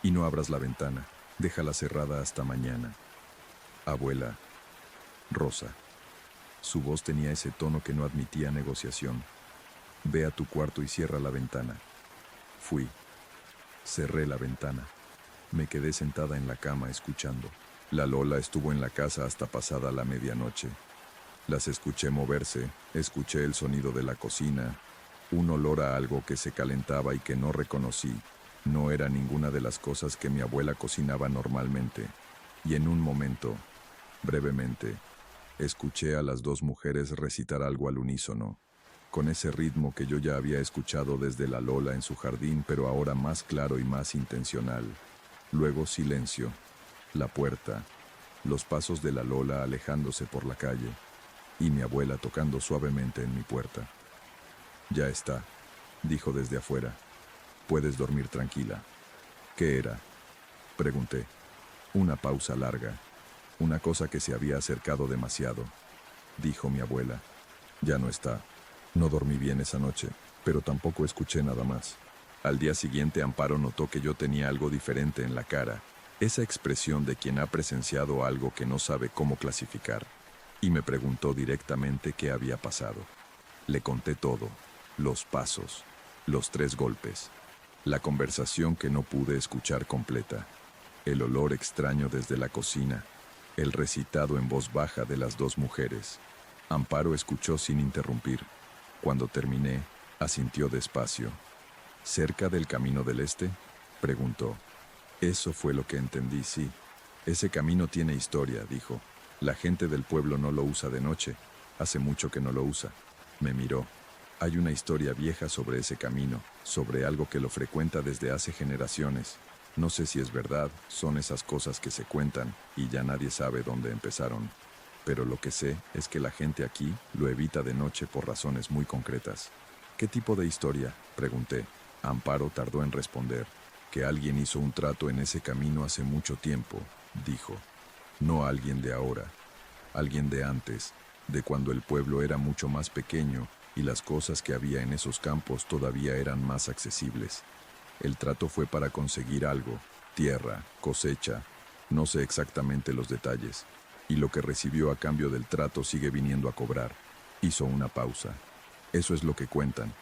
«Y no abras la ventana, déjala cerrada hasta mañana». «Abuela». «Rosa». Su voz tenía ese tono que no admitía negociación. «Ve a tu cuarto y cierra la ventana». Fui. Cerré la ventana. Me quedé sentada en la cama escuchando. La Lola estuvo en la casa hasta pasada la medianoche. Las escuché moverse, escuché el sonido de la cocina, un olor a algo que se calentaba y que no reconocí. No era ninguna de las cosas que mi abuela cocinaba normalmente. Y en un momento, brevemente, escuché a las dos mujeres recitar algo al unísono. con ese ritmo que yo ya había escuchado desde la Lola en su jardín, pero ahora más claro y más intencional. Luego silencio, la puerta, los pasos de la Lola alejándose por la calle, y mi abuela tocando suavemente en mi puerta. «Ya está», dijo desde afuera. «Puedes dormir tranquila». «¿Qué era?», pregunté. «Una pausa larga, una cosa que se había acercado demasiado», dijo mi abuela. «Ya no está. No dormí bien esa noche, pero tampoco escuché nada más». Al día siguiente Amparo notó que yo tenía algo diferente en la cara, esa expresión de quien ha presenciado algo que no sabe cómo clasificar, y me preguntó directamente qué había pasado. Le conté todo, los pasos, los 3 golpes, la conversación que no pude escuchar completa, el olor extraño desde la cocina, el recitado en voz baja de las 2 mujeres. Amparo escuchó sin interrumpir. Cuando terminé, asintió despacio. «¿Cerca del Camino del Este?», preguntó. «Eso fue lo que entendí, sí. Ese camino tiene historia», dijo. «La gente del pueblo no lo usa de noche. Hace mucho que no lo usa». Me miró. «Hay una historia vieja sobre ese camino, sobre algo que lo frecuenta desde hace generaciones. No sé si es verdad, son esas cosas que se cuentan y ya nadie sabe dónde empezaron. Pero lo que sé es que la gente aquí lo evita de noche por razones muy concretas». «¿Qué tipo de historia?», pregunté. Amparo tardó en responder. «Que alguien hizo un trato en ese camino hace mucho tiempo», dijo. «No alguien de ahora, alguien de antes, de cuando el pueblo era mucho más pequeño y las cosas que había en esos campos todavía eran más accesibles. El trato fue para conseguir algo, tierra, cosecha, no sé exactamente los detalles, y lo que recibió a cambio del trato sigue viniendo a cobrar». Hizo una pausa. «Eso es lo que cuentan,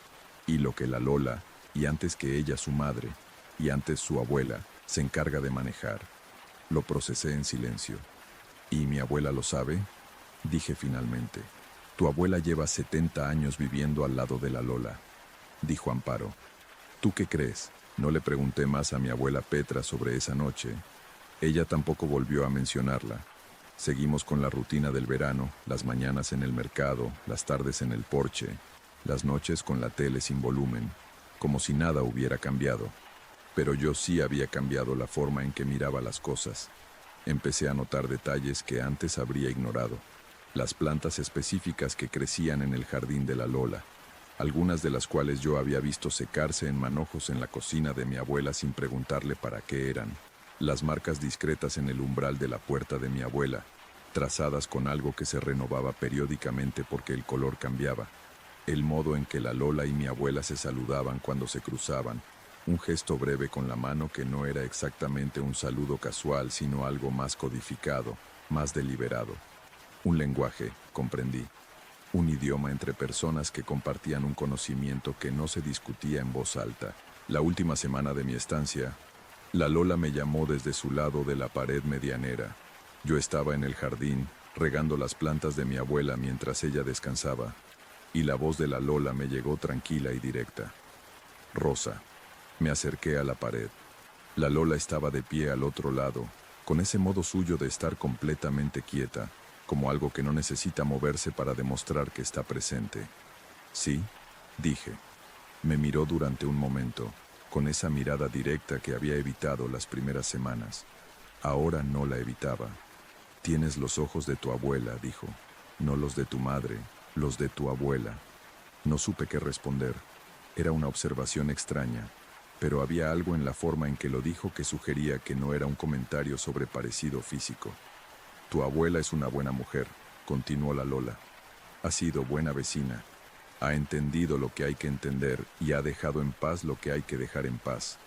y lo que la Lola, y antes que ella su madre, y antes su abuela, se encarga de manejar». Lo procesé en silencio. «¿Y mi abuela lo sabe?», dije finalmente. «Tu abuela lleva 70 años viviendo al lado de la Lola», dijo Amparo. «¿Tú qué crees?». No le pregunté más a mi abuela Petra sobre esa noche. Ella tampoco volvió a mencionarla. Seguimos con la rutina del verano, las mañanas en el mercado, las tardes en el porche, las noches con la tele sin volumen, como si nada hubiera cambiado. Pero yo sí había cambiado la forma en que miraba las cosas. Empecé a notar detalles que antes habría ignorado. Las plantas específicas que crecían en el jardín de la Lola, algunas de las cuales yo había visto secarse en manojos en la cocina de mi abuela sin preguntarle para qué eran. Las marcas discretas en el umbral de la puerta de mi abuela, trazadas con algo que se renovaba periódicamente porque el color cambiaba. El modo en que la Lola y mi abuela se saludaban cuando se cruzaban, un gesto breve con la mano que no era exactamente un saludo casual, sino algo más codificado, más deliberado. Un lenguaje, comprendí. Un idioma entre personas que compartían un conocimiento que no se discutía en voz alta. La última semana de mi estancia, la Lola me llamó desde su lado de la pared medianera. Yo estaba en el jardín, regando las plantas de mi abuela mientras ella descansaba, y la voz de la Lola me llegó tranquila y directa. «Rosa». Me acerqué a la pared. La Lola estaba de pie al otro lado, con ese modo suyo de estar completamente quieta, como algo que no necesita moverse para demostrar que está presente. «Sí», dije. Me miró durante un momento, con esa mirada directa que había evitado las primeras semanas. Ahora no la evitaba. «Tienes los ojos de tu abuela», dijo. «No los de tu madre, los de tu abuela». No supe qué responder. Era una observación extraña, pero había algo en la forma en que lo dijo que sugería que no era un comentario sobre parecido físico. «Tu abuela es una buena mujer», continuó la Lola. «Ha sido buena vecina. Ha entendido lo que hay que entender y ha dejado en paz lo que hay que dejar en paz.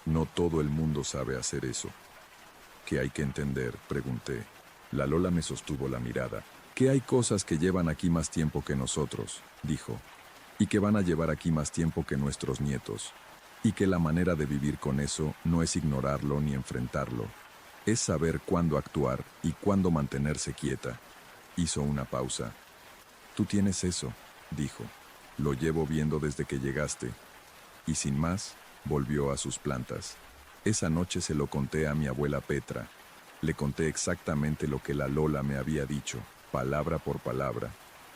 No todo el mundo sabe hacer eso». «¿Qué hay que entender?», pregunté. La Lola me sostuvo la mirada. «Que hay cosas que llevan aquí más tiempo que nosotros», dijo, «y que van a llevar aquí más tiempo que nuestros nietos. Y que la manera de vivir con eso no es ignorarlo ni enfrentarlo. Es saber cuándo actuar y cuándo mantenerse quieta». Hizo una pausa. «Tú tienes eso», dijo. «Lo llevo viendo desde que llegaste». Y sin más, volvió a sus plantas. Esa noche se lo conté a mi abuela Petra. Le conté exactamente lo que la Lola me había dicho, palabra por palabra.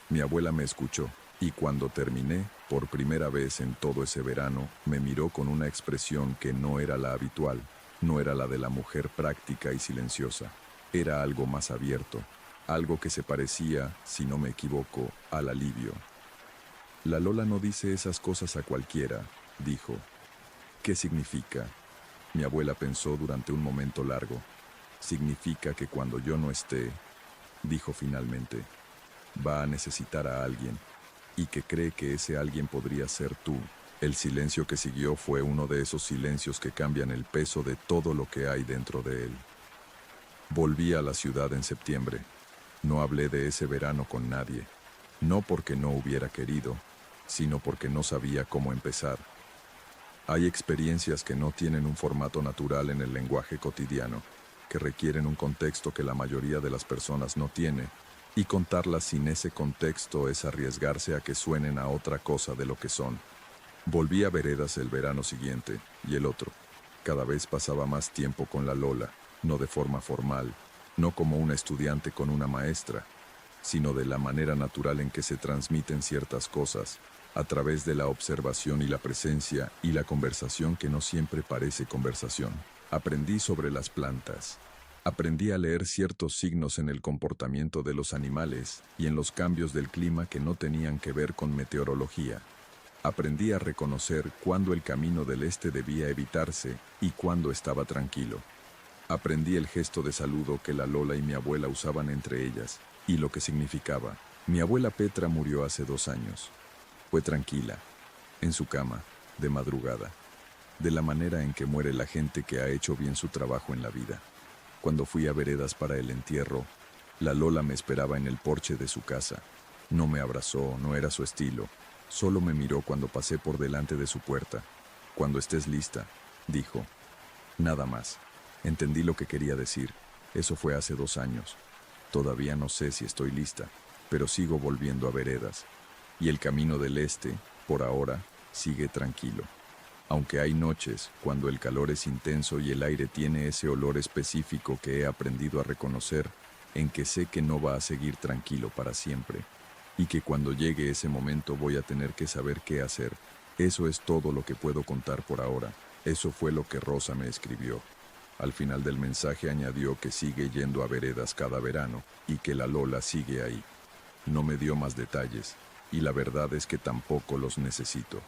Mi abuela me escuchó. Y cuando terminé, por primera vez en todo ese verano, me miró con una expresión que no era la habitual, no era la de la mujer práctica y silenciosa. Era algo más abierto, algo que se parecía, si no me equivoco, al alivio. La Lola no dice esas cosas a cualquiera, dijo. ¿Qué significa? Mi abuela pensó durante un momento largo. Significa que cuando yo no esté, dijo finalmente, va a necesitar a alguien, y que cree que ese alguien podría ser tú. El silencio que siguió fue uno de esos silencios que cambian el peso de todo lo que hay dentro de él. Volví a la ciudad en septiembre. No hablé de ese verano con nadie, no porque no hubiera querido, sino porque no sabía cómo empezar. Hay experiencias que no tienen un formato natural en el lenguaje cotidiano, que requieren un contexto que la mayoría de las personas no tiene, y contarlas sin ese contexto es arriesgarse a que suenen a otra cosa de lo que son. Volví a Veredas el verano siguiente, y el otro. Cada vez pasaba más tiempo con la Lola, no de forma formal, no como una estudiante con una maestra, sino de la manera natural en que se transmiten ciertas cosas, a través de la observación y la presencia y la conversación que no siempre parece conversación. Aprendí sobre las plantas. Aprendí a leer ciertos signos en el comportamiento de los animales y en los cambios del clima que no tenían que ver con meteorología. Aprendí a reconocer cuándo el camino del este debía evitarse y cuándo estaba tranquilo. Aprendí el gesto de saludo que la Lola y mi abuela usaban entre ellas y lo que significaba. Mi abuela Petra murió hace 2 años. Fue tranquila, en su cama, de madrugada, de la manera en que muere la gente que ha hecho bien su trabajo en la vida. Cuando fui a Veredas para el entierro, la Lola me esperaba en el porche de su casa. No me abrazó, no era su estilo. Solo me miró cuando pasé por delante de su puerta. Cuando estés lista, dijo. Nada más. Entendí lo que quería decir. Eso fue hace 2 años. Todavía no sé si estoy lista, pero sigo volviendo a Veredas. Y el camino del este, por ahora, sigue tranquilo. Aunque hay noches, cuando el calor es intenso y el aire tiene ese olor específico que he aprendido a reconocer, en que sé que no va a seguir tranquilo para siempre, y que cuando llegue ese momento voy a tener que saber qué hacer. Eso es todo lo que puedo contar por ahora. Eso fue lo que Rosa me escribió. Al final del mensaje añadió que sigue yendo a Veredas cada verano, y que la Lola sigue ahí. No me dio más detalles, y la verdad es que tampoco los necesito.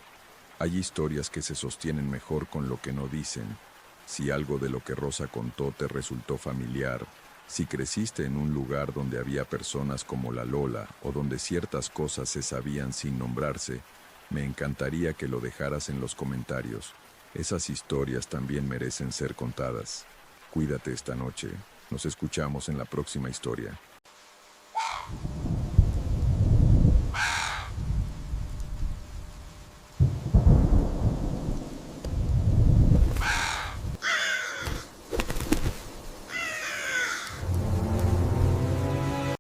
Hay historias que se sostienen mejor con lo que no dicen. Si algo de lo que Rosa contó te resultó familiar, si creciste en un lugar donde había personas como la Lola o donde ciertas cosas se sabían sin nombrarse, me encantaría que lo dejaras en los comentarios. Esas historias también merecen ser contadas. Cuídate esta noche. Nos escuchamos en la próxima historia.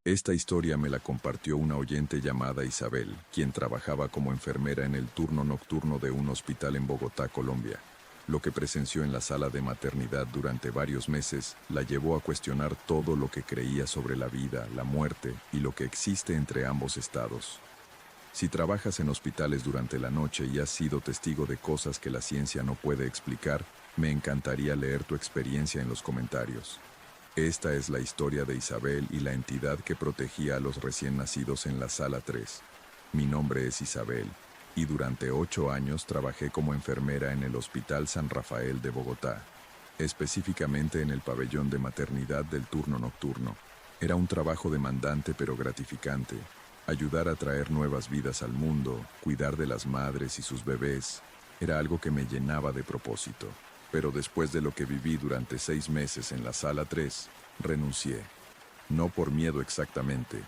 Esta historia me la compartió una oyente llamada Isabel, quien trabajaba como enfermera en el turno nocturno de un hospital en Bogotá, Colombia. Lo que presenció en la sala de maternidad durante varios meses la llevó a cuestionar todo lo que creía sobre la vida, la muerte y lo que existe entre ambos estados. Si trabajas en hospitales durante la noche y has sido testigo de cosas que la ciencia no puede explicar, me encantaría leer tu experiencia en los comentarios. Esta es la historia de Isabel y la entidad que protegía a los recién nacidos en la sala 3. Mi nombre es Isabel, y durante 8 años trabajé como enfermera en el Hospital San Rafael de Bogotá, específicamente en el pabellón de maternidad del turno nocturno. Era un trabajo demandante pero gratificante. Ayudar a traer nuevas vidas al mundo, cuidar de las madres y sus bebés, era algo que me llenaba de propósito. Pero después de lo que viví durante 6 meses en la sala 3, renuncié. No por miedo exactamente,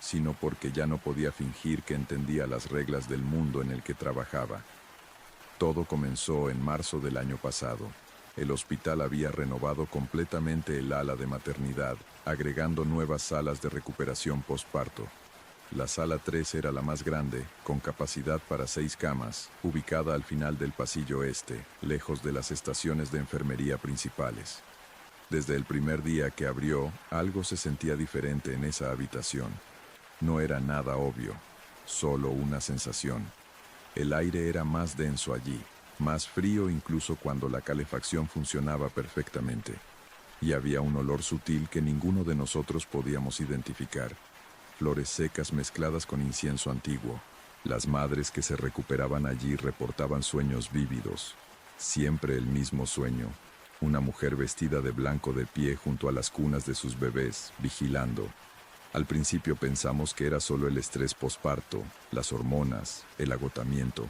sino porque ya no podía fingir que entendía las reglas del mundo en el que trabajaba. Todo comenzó en marzo del año pasado. El hospital había renovado completamente el ala de maternidad, agregando nuevas salas de recuperación postparto. La sala 3 era la más grande, con capacidad para 6 camas, ubicada al final del pasillo este, lejos de las estaciones de enfermería principales. Desde el primer día que abrió, algo se sentía diferente en esa habitación. No era nada obvio. solo una sensación. El aire era más denso allí, más frío incluso cuando la calefacción funcionaba perfectamente. Y había un olor sutil que ninguno de nosotros podíamos identificar. Flores secas mezcladas con incienso antiguo. Las madres que se recuperaban allí reportaban sueños vívidos. Siempre el mismo sueño. Una mujer vestida de blanco de pie junto a las cunas de sus bebés, vigilando. Al principio pensamos que era solo el estrés posparto, las hormonas, el agotamiento,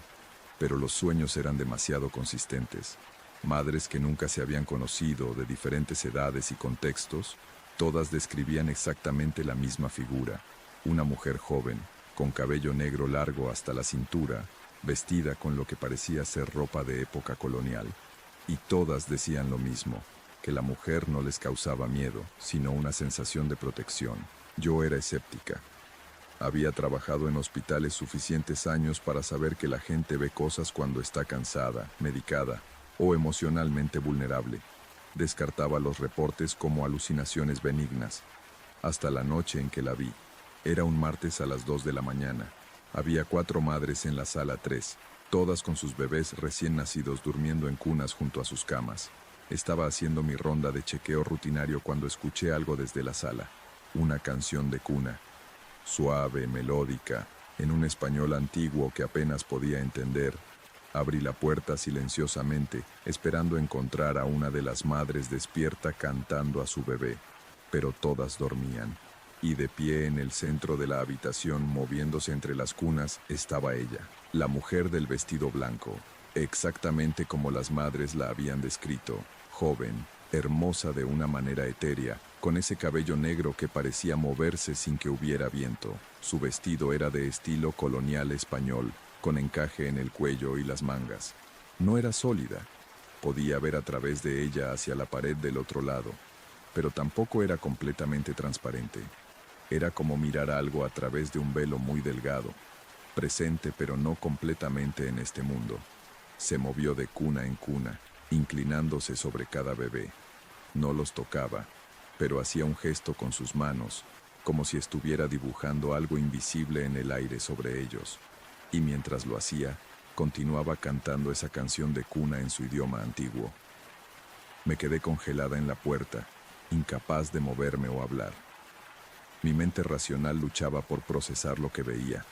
pero los sueños eran demasiado consistentes. Madres que nunca se habían conocido, de diferentes edades y contextos, todas describían exactamente la misma figura. Una mujer joven, con cabello negro largo hasta la cintura, vestida con lo que parecía ser ropa de época colonial. Y todas decían lo mismo, que la mujer no les causaba miedo, sino una sensación de protección. Yo era escéptica. Había trabajado en hospitales suficientes años para saber que la gente ve cosas cuando está cansada, medicada o emocionalmente vulnerable. Descartaba los reportes como alucinaciones benignas. Hasta la noche en que la vi. Era un martes a las 2 de la mañana. Había 4 madres en la sala 3, todas con sus bebés recién nacidos durmiendo en cunas junto a sus camas. Estaba haciendo mi ronda de chequeo rutinario cuando escuché algo desde la sala. Una canción de cuna. Suave, melódica, en un español antiguo que apenas podía entender. Abrí la puerta silenciosamente, esperando encontrar a una de las madres despierta cantando a su bebé, pero todas dormían. Y de pie en el centro de la habitación, moviéndose entre las cunas, estaba ella, la mujer del vestido blanco, exactamente como las madres la habían descrito, joven, hermosa de una manera etérea, con ese cabello negro que parecía moverse sin que hubiera viento. Su vestido era de estilo colonial español, con encaje en el cuello y las mangas. No era sólida. Podía ver a través de ella hacia la pared del otro lado, pero tampoco era completamente transparente. Era como mirar algo a través de un velo muy delgado, presente pero no completamente en este mundo. Se movió de cuna en cuna, inclinándose sobre cada bebé. No los tocaba, pero hacía un gesto con sus manos, como si estuviera dibujando algo invisible en el aire sobre ellos. Y mientras lo hacía, continuaba cantando esa canción de cuna en su idioma antiguo. Me quedé congelada en la puerta, incapaz de moverme o hablar. Mi mente racional luchaba por procesar lo que veía,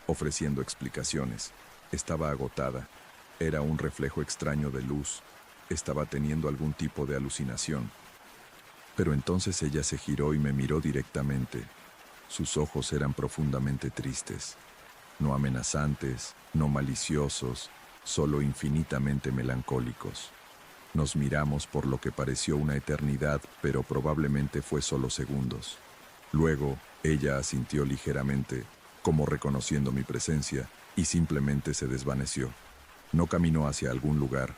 ofreciendo explicaciones. Estaba agotada. Era un reflejo extraño de luz. Estaba teniendo algún tipo de alucinación. Pero entonces ella se giró y me miró directamente. Sus ojos eran profundamente tristes. No amenazantes, no maliciosos, solo infinitamente melancólicos. Nos miramos por lo que pareció una eternidad, pero probablemente fue solo segundos. Luego, ella asintió ligeramente, como reconociendo mi presencia, y simplemente se desvaneció. No caminó hacia algún lugar,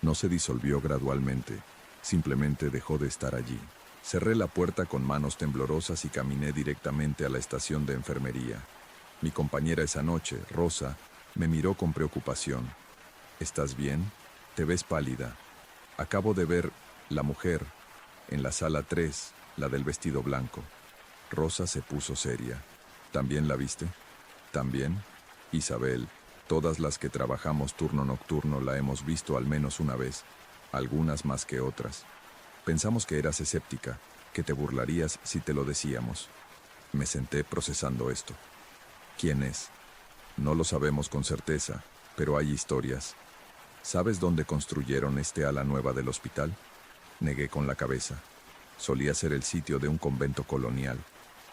no se disolvió gradualmente, simplemente dejó de estar allí. Cerré la puerta con manos temblorosas y caminé directamente a la estación de enfermería. Mi compañera esa noche, Rosa, me miró con preocupación. ¿Estás bien? Te ves pálida. Acabo de ver la mujer en la sala 3, la del vestido blanco. Rosa se puso seria. ¿También la viste? ¿También? Isabel, todas las que trabajamos turno nocturno la hemos visto al menos una vez, algunas más que otras. Pensamos que eras escéptica, que te burlarías si te lo decíamos. Me senté procesando esto. ¿Quién es? No lo sabemos con certeza, pero hay historias. ¿Sabes dónde construyeron este ala nueva del hospital? Negué con la cabeza. Solía ser el sitio de un convento colonial.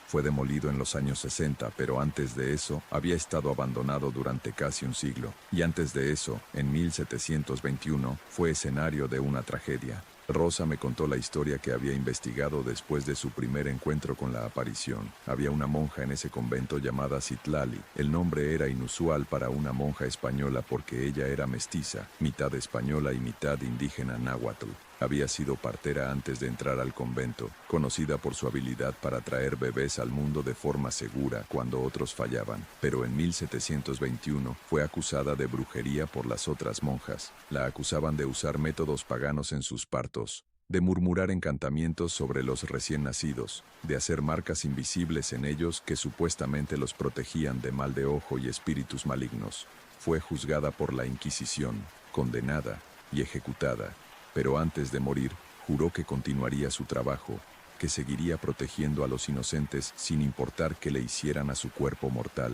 Fue demolido en los años 60, pero antes de eso había estado abandonado durante casi un siglo. Y antes de eso, en 1721, fue escenario de una tragedia. Rosa me contó la historia que había investigado después de su primer encuentro con la aparición. Había una monja en ese convento llamada Citlali. El nombre era inusual para una monja española porque ella era mestiza, mitad española y mitad indígena náhuatl. Había sido partera antes de entrar al convento, conocida por su habilidad para traer bebés al mundo de forma segura cuando otros fallaban, pero en 1721 fue acusada de brujería por las otras monjas. La acusaban de usar métodos paganos en sus partos, de murmurar encantamientos sobre los recién nacidos, de hacer marcas invisibles en ellos que supuestamente los protegían de mal de ojo y espíritus malignos. Fue juzgada por la Inquisición, condenada y ejecutada, pero antes de morir, juró que continuaría su trabajo, que seguiría protegiendo a los inocentes sin importar qué le hicieran a su cuerpo mortal.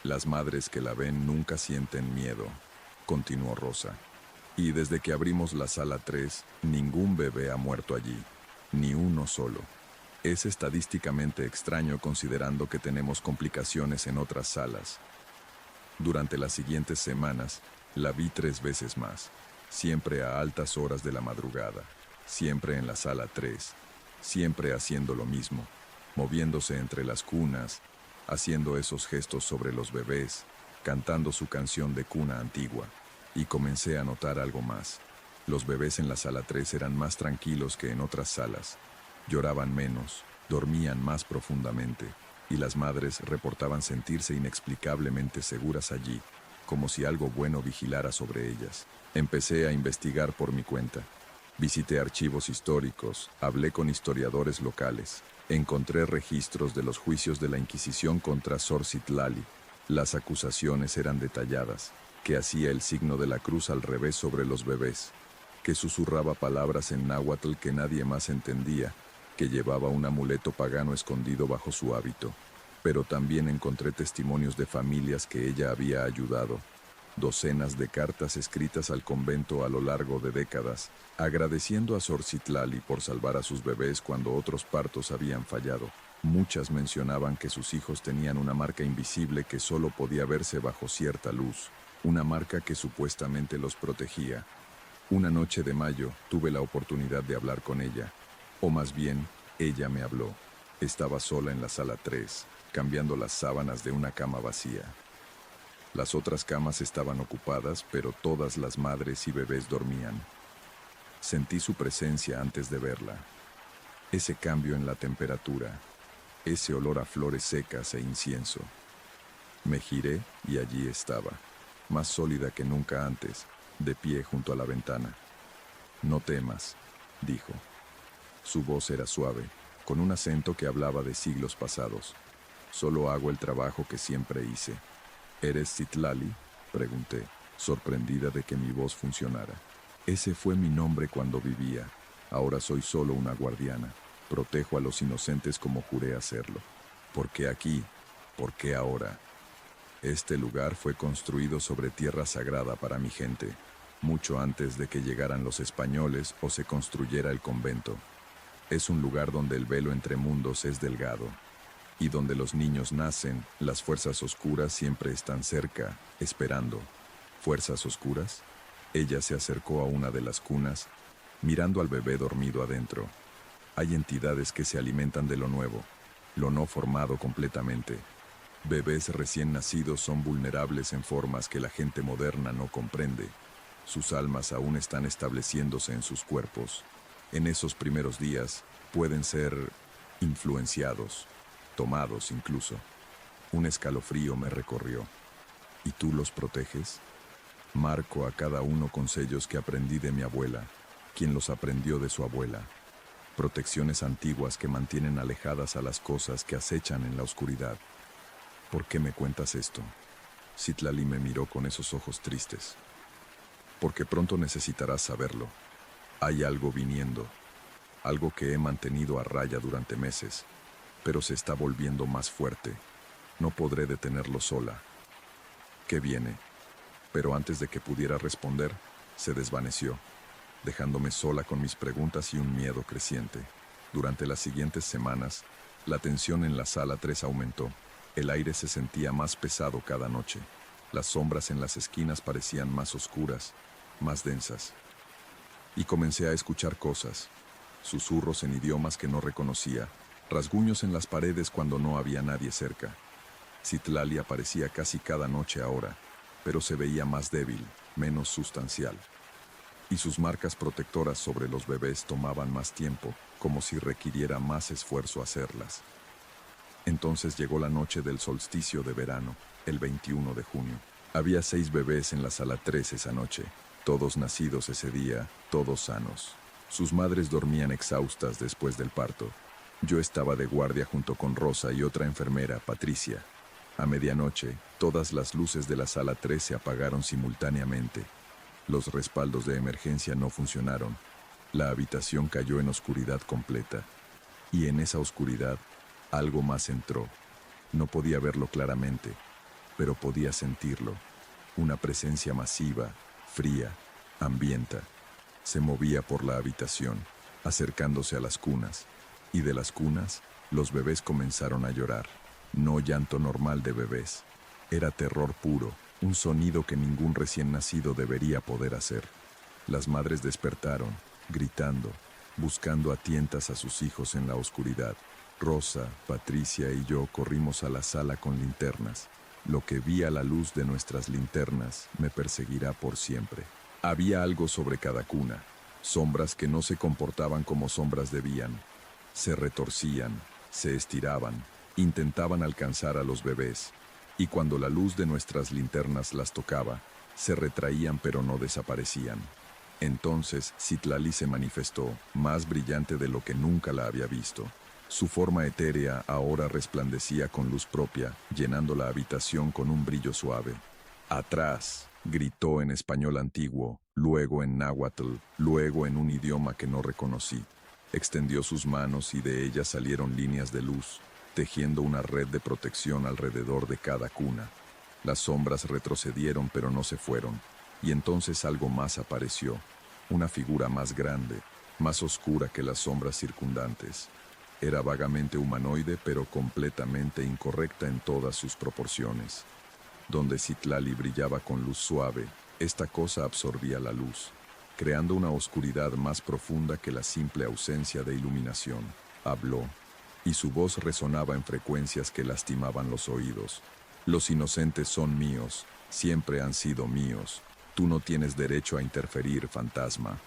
Las madres que la ven nunca sienten miedo, continuó Rosa. Y desde que abrimos la sala 3, ningún bebé ha muerto allí, ni uno solo. Es estadísticamente extraño considerando que tenemos complicaciones en otras salas. Durante las siguientes semanas, la vi 3 veces más, siempre a altas horas de la madrugada, siempre en la sala 3, siempre haciendo lo mismo, moviéndose entre las cunas, haciendo esos gestos sobre los bebés, cantando su canción de cuna antigua. Y comencé a notar algo más. Los bebés en la sala 3 eran más tranquilos que en otras salas. Lloraban menos, dormían más profundamente, y las madres reportaban sentirse inexplicablemente seguras allí, como si algo bueno vigilara sobre ellas. Empecé a investigar por mi cuenta. Visité archivos históricos, hablé con historiadores locales, encontré registros de los juicios de la Inquisición contra Sor Citlali. Las acusaciones eran detalladas, que hacía el signo de la cruz al revés sobre los bebés, que susurraba palabras en náhuatl que nadie más entendía, que llevaba un amuleto pagano escondido bajo su hábito. Pero también encontré testimonios de familias que ella había ayudado, docenas de cartas escritas al convento a lo largo de décadas, agradeciendo a Sor Citlali por salvar a sus bebés cuando otros partos habían fallado. Muchas mencionaban que sus hijos tenían una marca invisible que solo podía verse bajo cierta luz, una marca que supuestamente los protegía. Una noche de mayo tuve la oportunidad de hablar con ella, o más bien, ella me habló. Estaba sola en la sala 3, cambiando las sábanas de una cama vacía. Las otras camas estaban ocupadas, pero todas las madres y bebés dormían. Sentí su presencia antes de verla. Ese cambio en la temperatura, ese olor a flores secas e incienso. Me giré y allí estaba, más sólida que nunca antes, de pie junto a la ventana. «No temas», dijo. Su voz era suave, con un acento que hablaba de siglos pasados. «Solo hago el trabajo que siempre hice». «¿Eres Citlali?», pregunté, sorprendida de que mi voz funcionara. «Ese fue mi nombre cuando vivía. Ahora soy solo una guardiana. Protejo a los inocentes como juré hacerlo. ¿Por qué aquí? ¿Por qué ahora? Este lugar fue construido sobre tierra sagrada para mi gente, mucho antes de que llegaran los españoles o se construyera el convento. Es un lugar donde el velo entre mundos es delgado, y donde los niños nacen, las fuerzas oscuras siempre están cerca, esperando». «¿Fuerzas oscuras?». Ella se acercó a una de las cunas, mirando al bebé dormido adentro. «Hay entidades que se alimentan de lo nuevo, lo no formado completamente. Bebés recién nacidos son vulnerables en formas que la gente moderna no comprende. Sus almas aún están estableciéndose en sus cuerpos. En esos primeros días pueden ser influenciados, tomados incluso». Un escalofrío me recorrió. «¿Y tú los proteges?». «Marco a cada uno con sellos que aprendí de mi abuela, quien los aprendió de su abuela. Protecciones antiguas que mantienen alejadas a las cosas que acechan en la oscuridad». «¿Por qué me cuentas esto?». Citlali me miró con esos ojos tristes. «Porque pronto necesitarás saberlo. Hay algo viniendo, algo que he mantenido a raya durante meses, pero se está volviendo más fuerte. No podré detenerlo sola». «¿Qué viene?». Pero antes de que pudiera responder, se desvaneció, dejándome sola con mis preguntas y un miedo creciente. Durante las siguientes semanas, la tensión en la sala 3 aumentó. El aire se sentía más pesado cada noche. Las sombras en las esquinas parecían más oscuras, más densas. Y comencé a escuchar cosas, susurros en idiomas que no reconocía, rasguños en las paredes cuando no había nadie cerca. Citlali aparecía casi cada noche ahora, pero se veía más débil, menos sustancial. Y sus marcas protectoras sobre los bebés tomaban más tiempo, como si requiriera más esfuerzo hacerlas. Entonces llegó la noche del solsticio de verano, el 21 de junio. Había 6 bebés en la sala 3 esa noche, todos nacidos ese día, todos sanos. Sus madres dormían exhaustas después del parto. Yo estaba de guardia junto con Rosa y otra enfermera, Patricia. A medianoche, todas las luces de la sala 3 se apagaron simultáneamente. Los respaldos de emergencia no funcionaron. La habitación cayó en oscuridad completa. Y en esa oscuridad, algo más entró. No podía verlo claramente, pero podía sentirlo. Una presencia masiva, fría, hambrienta. Se movía por la habitación, acercándose a las cunas. Y de las cunas, los bebés comenzaron a llorar. No llanto normal de bebés. Era terror puro, un sonido que ningún recién nacido debería poder hacer. Las madres despertaron, gritando, buscando a tientas a sus hijos en la oscuridad. Rosa, Patricia y yo corrimos a la sala con linternas. Lo que vi a la luz de nuestras linternas me perseguirá por siempre. Había algo sobre cada cuna, sombras que no se comportaban como sombras debían. Se retorcían, se estiraban, intentaban alcanzar a los bebés, y cuando la luz de nuestras linternas las tocaba, se retraían pero no desaparecían. Entonces Citlali se manifestó, más brillante de lo que nunca la había visto. Su forma etérea ahora resplandecía con luz propia, llenando la habitación con un brillo suave. ¡Atrás!, gritó en español antiguo, luego en náhuatl, luego en un idioma que no reconocí. Extendió sus manos y de ellas salieron líneas de luz, tejiendo una red de protección alrededor de cada cuna. Las sombras retrocedieron pero no se fueron, y entonces algo más apareció, una figura más grande, más oscura que las sombras circundantes. Era vagamente humanoide pero completamente incorrecta en todas sus proporciones. Donde Citlali brillaba con luz suave, esta cosa absorbía la luz, creando una oscuridad más profunda que la simple ausencia de iluminación. Habló, y su voz resonaba en frecuencias que lastimaban los oídos. Los inocentes son míos, siempre han sido míos. Tú no tienes derecho a interferir, fantasma.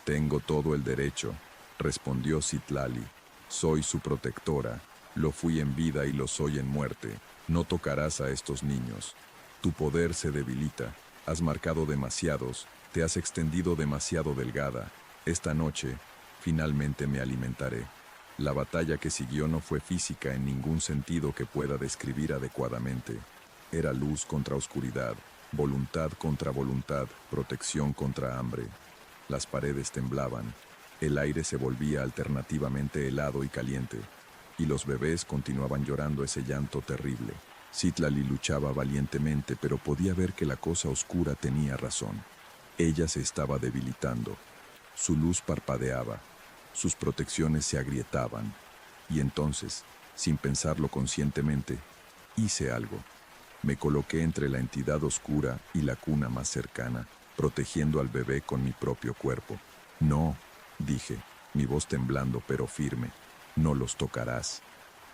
Tengo todo el derecho, respondió Citlali. Soy su protectora, lo fui en vida y lo soy en muerte. No tocarás a estos niños. Tu poder se debilita, has marcado demasiados, te has extendido demasiado delgada. Esta noche, finalmente me alimentaré. La batalla que siguió no fue física en ningún sentido que pueda describir adecuadamente. Era luz contra oscuridad, voluntad contra voluntad, protección contra hambre. Las paredes temblaban, el aire se volvía alternativamente helado y caliente, y los bebés continuaban llorando ese llanto terrible. Citlali luchaba valientemente, pero podía ver que la cosa oscura tenía razón. Ella se estaba debilitando. Su luz parpadeaba, sus protecciones se agrietaban, y entonces, sin pensarlo conscientemente, hice algo. Me coloqué entre la entidad oscura y la cuna más cercana, protegiendo al bebé con mi propio cuerpo. No, dije, mi voz temblando pero firme, no los tocarás.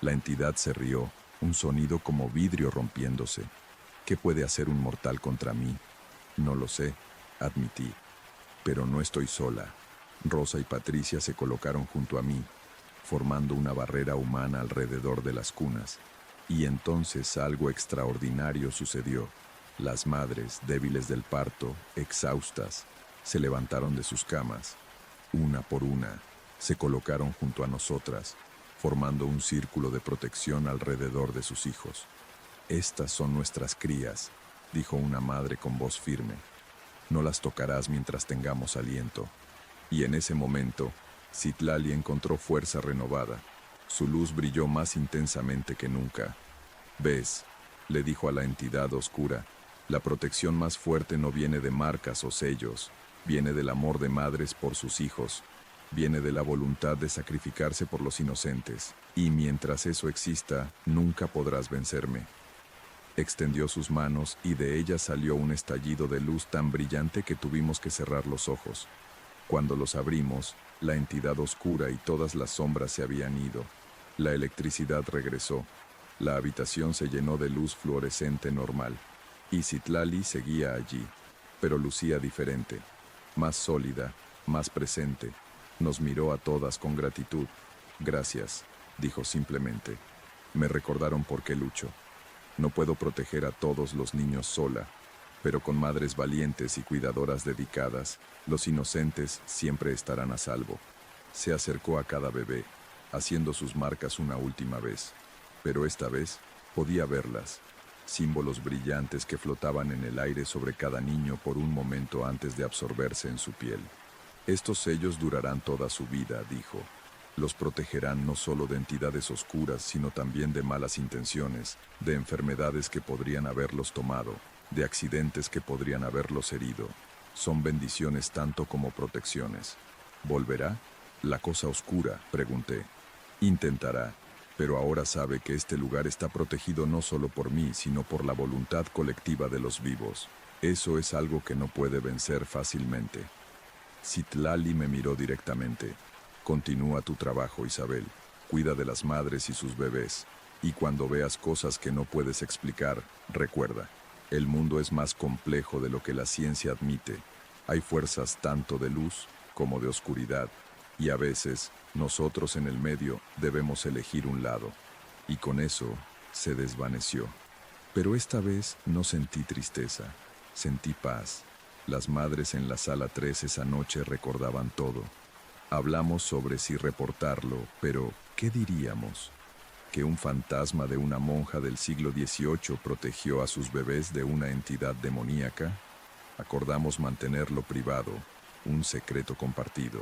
La entidad se rió, un sonido como vidrio rompiéndose. ¿Qué puede hacer un mortal contra mí? No lo sé, admití. Pero no estoy sola. Rosa y Patricia se colocaron junto a mí, formando una barrera humana alrededor de las cunas. Y entonces algo extraordinario sucedió. Las madres, débiles del parto, exhaustas, se levantaron de sus camas. Una por una, se colocaron junto a nosotras, formando un círculo de protección alrededor de sus hijos. Estas son nuestras crías, dijo una madre con voz firme. No las tocarás mientras tengamos aliento. Y en ese momento, Citlali encontró fuerza renovada. Su luz brilló más intensamente que nunca. «¿Ves?», le dijo a la entidad oscura, «la protección más fuerte no viene de marcas o sellos, viene del amor de madres por sus hijos, viene de la voluntad de sacrificarse por los inocentes, y mientras eso exista, nunca podrás vencerme». Extendió sus manos y de ellas salió un estallido de luz tan brillante que tuvimos que cerrar los ojos. Cuando los abrimos, la entidad oscura y todas las sombras se habían ido. La electricidad regresó. La habitación se llenó de luz fluorescente normal. Y Citlali seguía allí, pero lucía diferente, más sólida, más presente. Nos miró a todas con gratitud. «Gracias», dijo simplemente. «Me recordaron por qué lucho. No puedo proteger a todos los niños sola. Pero con madres valientes y cuidadoras dedicadas, los inocentes siempre estarán a salvo. Se acercó a cada bebé, haciendo sus marcas una última vez. Pero esta vez podía verlas, símbolos brillantes que flotaban en el aire sobre cada niño por un momento antes de absorberse en su piel. Estos sellos durarán toda su vida, dijo. Los protegerán no solo de entidades oscuras, sino también de malas intenciones, de enfermedades que podrían haberlos tomado, de accidentes que podrían haberlos herido. Son bendiciones tanto como protecciones. ¿Volverá? ¿La cosa oscura?, pregunté. Intentará, pero ahora sabe que este lugar está protegido no solo por mí, sino por la voluntad colectiva de los vivos. Eso es algo que no puede vencer fácilmente. Citlali me miró directamente. Continúa tu trabajo, Isabel. Cuida de las madres y sus bebés. Y cuando veas cosas que no puedes explicar, recuerda, el mundo es más complejo de lo que la ciencia admite. Hay fuerzas tanto de luz como de oscuridad. Y a veces, nosotros en el medio debemos elegir un lado. Y con eso, se desvaneció. Pero esta vez no sentí tristeza, sentí paz. Las madres en la sala 3 esa noche recordaban todo. Hablamos sobre si reportarlo, pero ¿qué diríamos? ¿Que un fantasma de una monja del siglo XVIII protegió a sus bebés de una entidad demoníaca? Acordamos mantenerlo privado, un secreto compartido.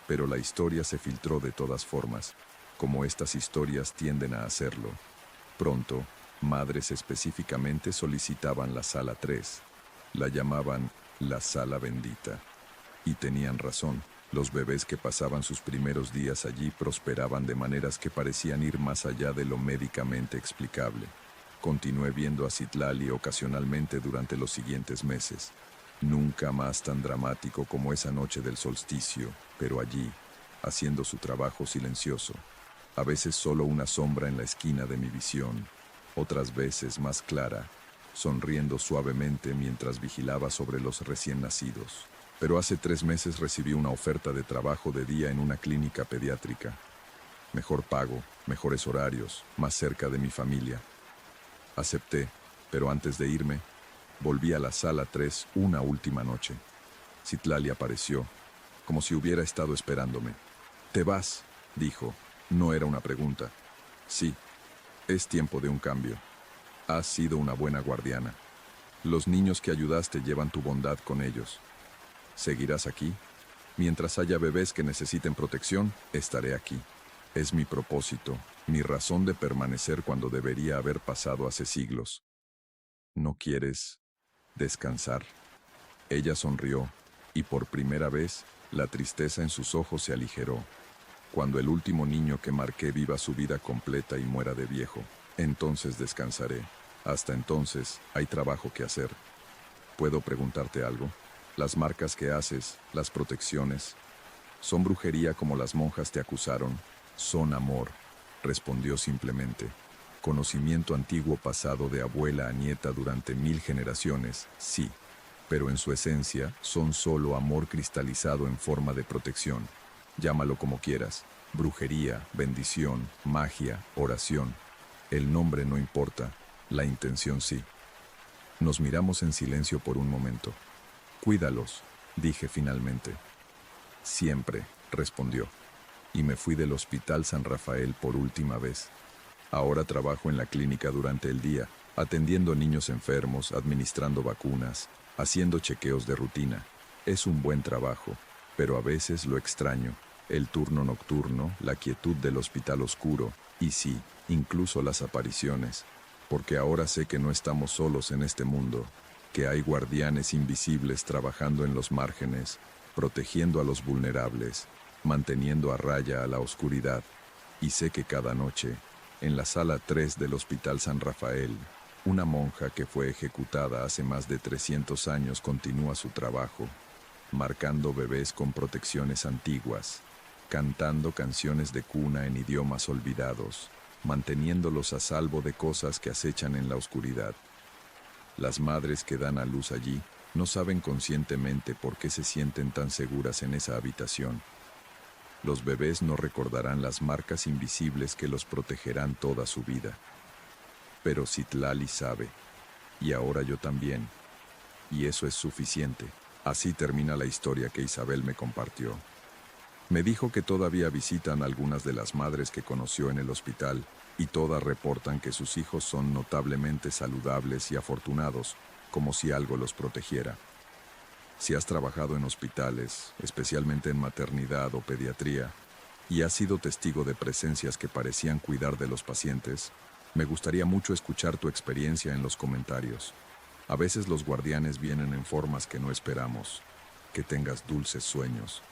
Pero la historia se filtró de todas formas, como estas historias tienden a hacerlo. Pronto, madres específicamente solicitaban la sala 3. La llamaban la sala bendita. Y tenían razón. Los bebés que pasaban sus primeros días allí prosperaban de maneras que parecían ir más allá de lo médicamente explicable. Continué viendo a Citlali ocasionalmente durante los siguientes meses. Nunca más tan dramático como esa noche del solsticio, pero allí, haciendo su trabajo silencioso. A veces solo una sombra en la esquina de mi visión, otras veces más clara, sonriendo suavemente mientras vigilaba sobre los recién nacidos. Pero hace 3 meses recibí una oferta de trabajo de día en una clínica pediátrica. Mejor pago, mejores horarios, más cerca de mi familia. Acepté, pero antes de irme, volví a la sala 3 una última noche. Citlali apareció, como si hubiera estado esperándome. «¿Te vas?», dijo. No era una pregunta. «Sí, es tiempo de un cambio. Has sido una buena guardiana. Los niños que ayudaste llevan tu bondad con ellos. ¿Seguirás aquí? Mientras haya bebés que necesiten protección, estaré aquí. Es mi propósito, mi razón de permanecer cuando debería haber pasado hace siglos». «¿No quieres descansar?». Ella sonrió, y por primera vez, la tristeza en sus ojos se aligeró. «Cuando el último niño que marqué viva su vida completa y muera de viejo, entonces descansaré. Hasta entonces, hay trabajo que hacer. ¿Puedo preguntarte algo? Las marcas que haces, las protecciones, ¿son brujería como las monjas te acusaron? Son amor», respondió simplemente. «Conocimiento antiguo pasado de abuela a nieta durante 1000 generaciones, sí, pero en su esencia son solo amor cristalizado en forma de protección. Llámalo como quieras, brujería, bendición, magia, oración. El nombre no importa, la intención sí». Nos miramos en silencio por un momento. «Cuídalos», dije finalmente. «Siempre», respondió. Y me fui del Hospital San Rafael por última vez. Ahora trabajo en la clínica durante el día, atendiendo niños enfermos, administrando vacunas, haciendo chequeos de rutina. Es un buen trabajo, pero a veces lo extraño. El turno nocturno, la quietud del hospital oscuro, y sí, incluso las apariciones. Porque ahora sé que no estamos solos en este mundo, que hay guardianes invisibles trabajando en los márgenes, protegiendo a los vulnerables, manteniendo a raya a la oscuridad. Y sé que cada noche, en la sala 3 del Hospital San Rafael, una monja que fue ejecutada hace más de 300 años continúa su trabajo, marcando bebés con protecciones antiguas, cantando canciones de cuna en idiomas olvidados, manteniéndolos a salvo de cosas que acechan en la oscuridad. Las madres que dan a luz allí no saben conscientemente por qué se sienten tan seguras en esa habitación. Los bebés no recordarán las marcas invisibles que los protegerán toda su vida. Pero Citlali sabe, y ahora yo también. y eso es suficiente. Así termina la historia que Isabel me compartió. Me dijo que todavía visitan algunas de las madres que conoció en el hospital y todas reportan que sus hijos son notablemente saludables y afortunados, como si algo los protegiera. Si has trabajado en hospitales, especialmente en maternidad o pediatría, y has sido testigo de presencias que parecían cuidar de los pacientes, me gustaría mucho escuchar tu experiencia en los comentarios. A veces los guardianes vienen en formas que no esperamos. Que tengas dulces sueños.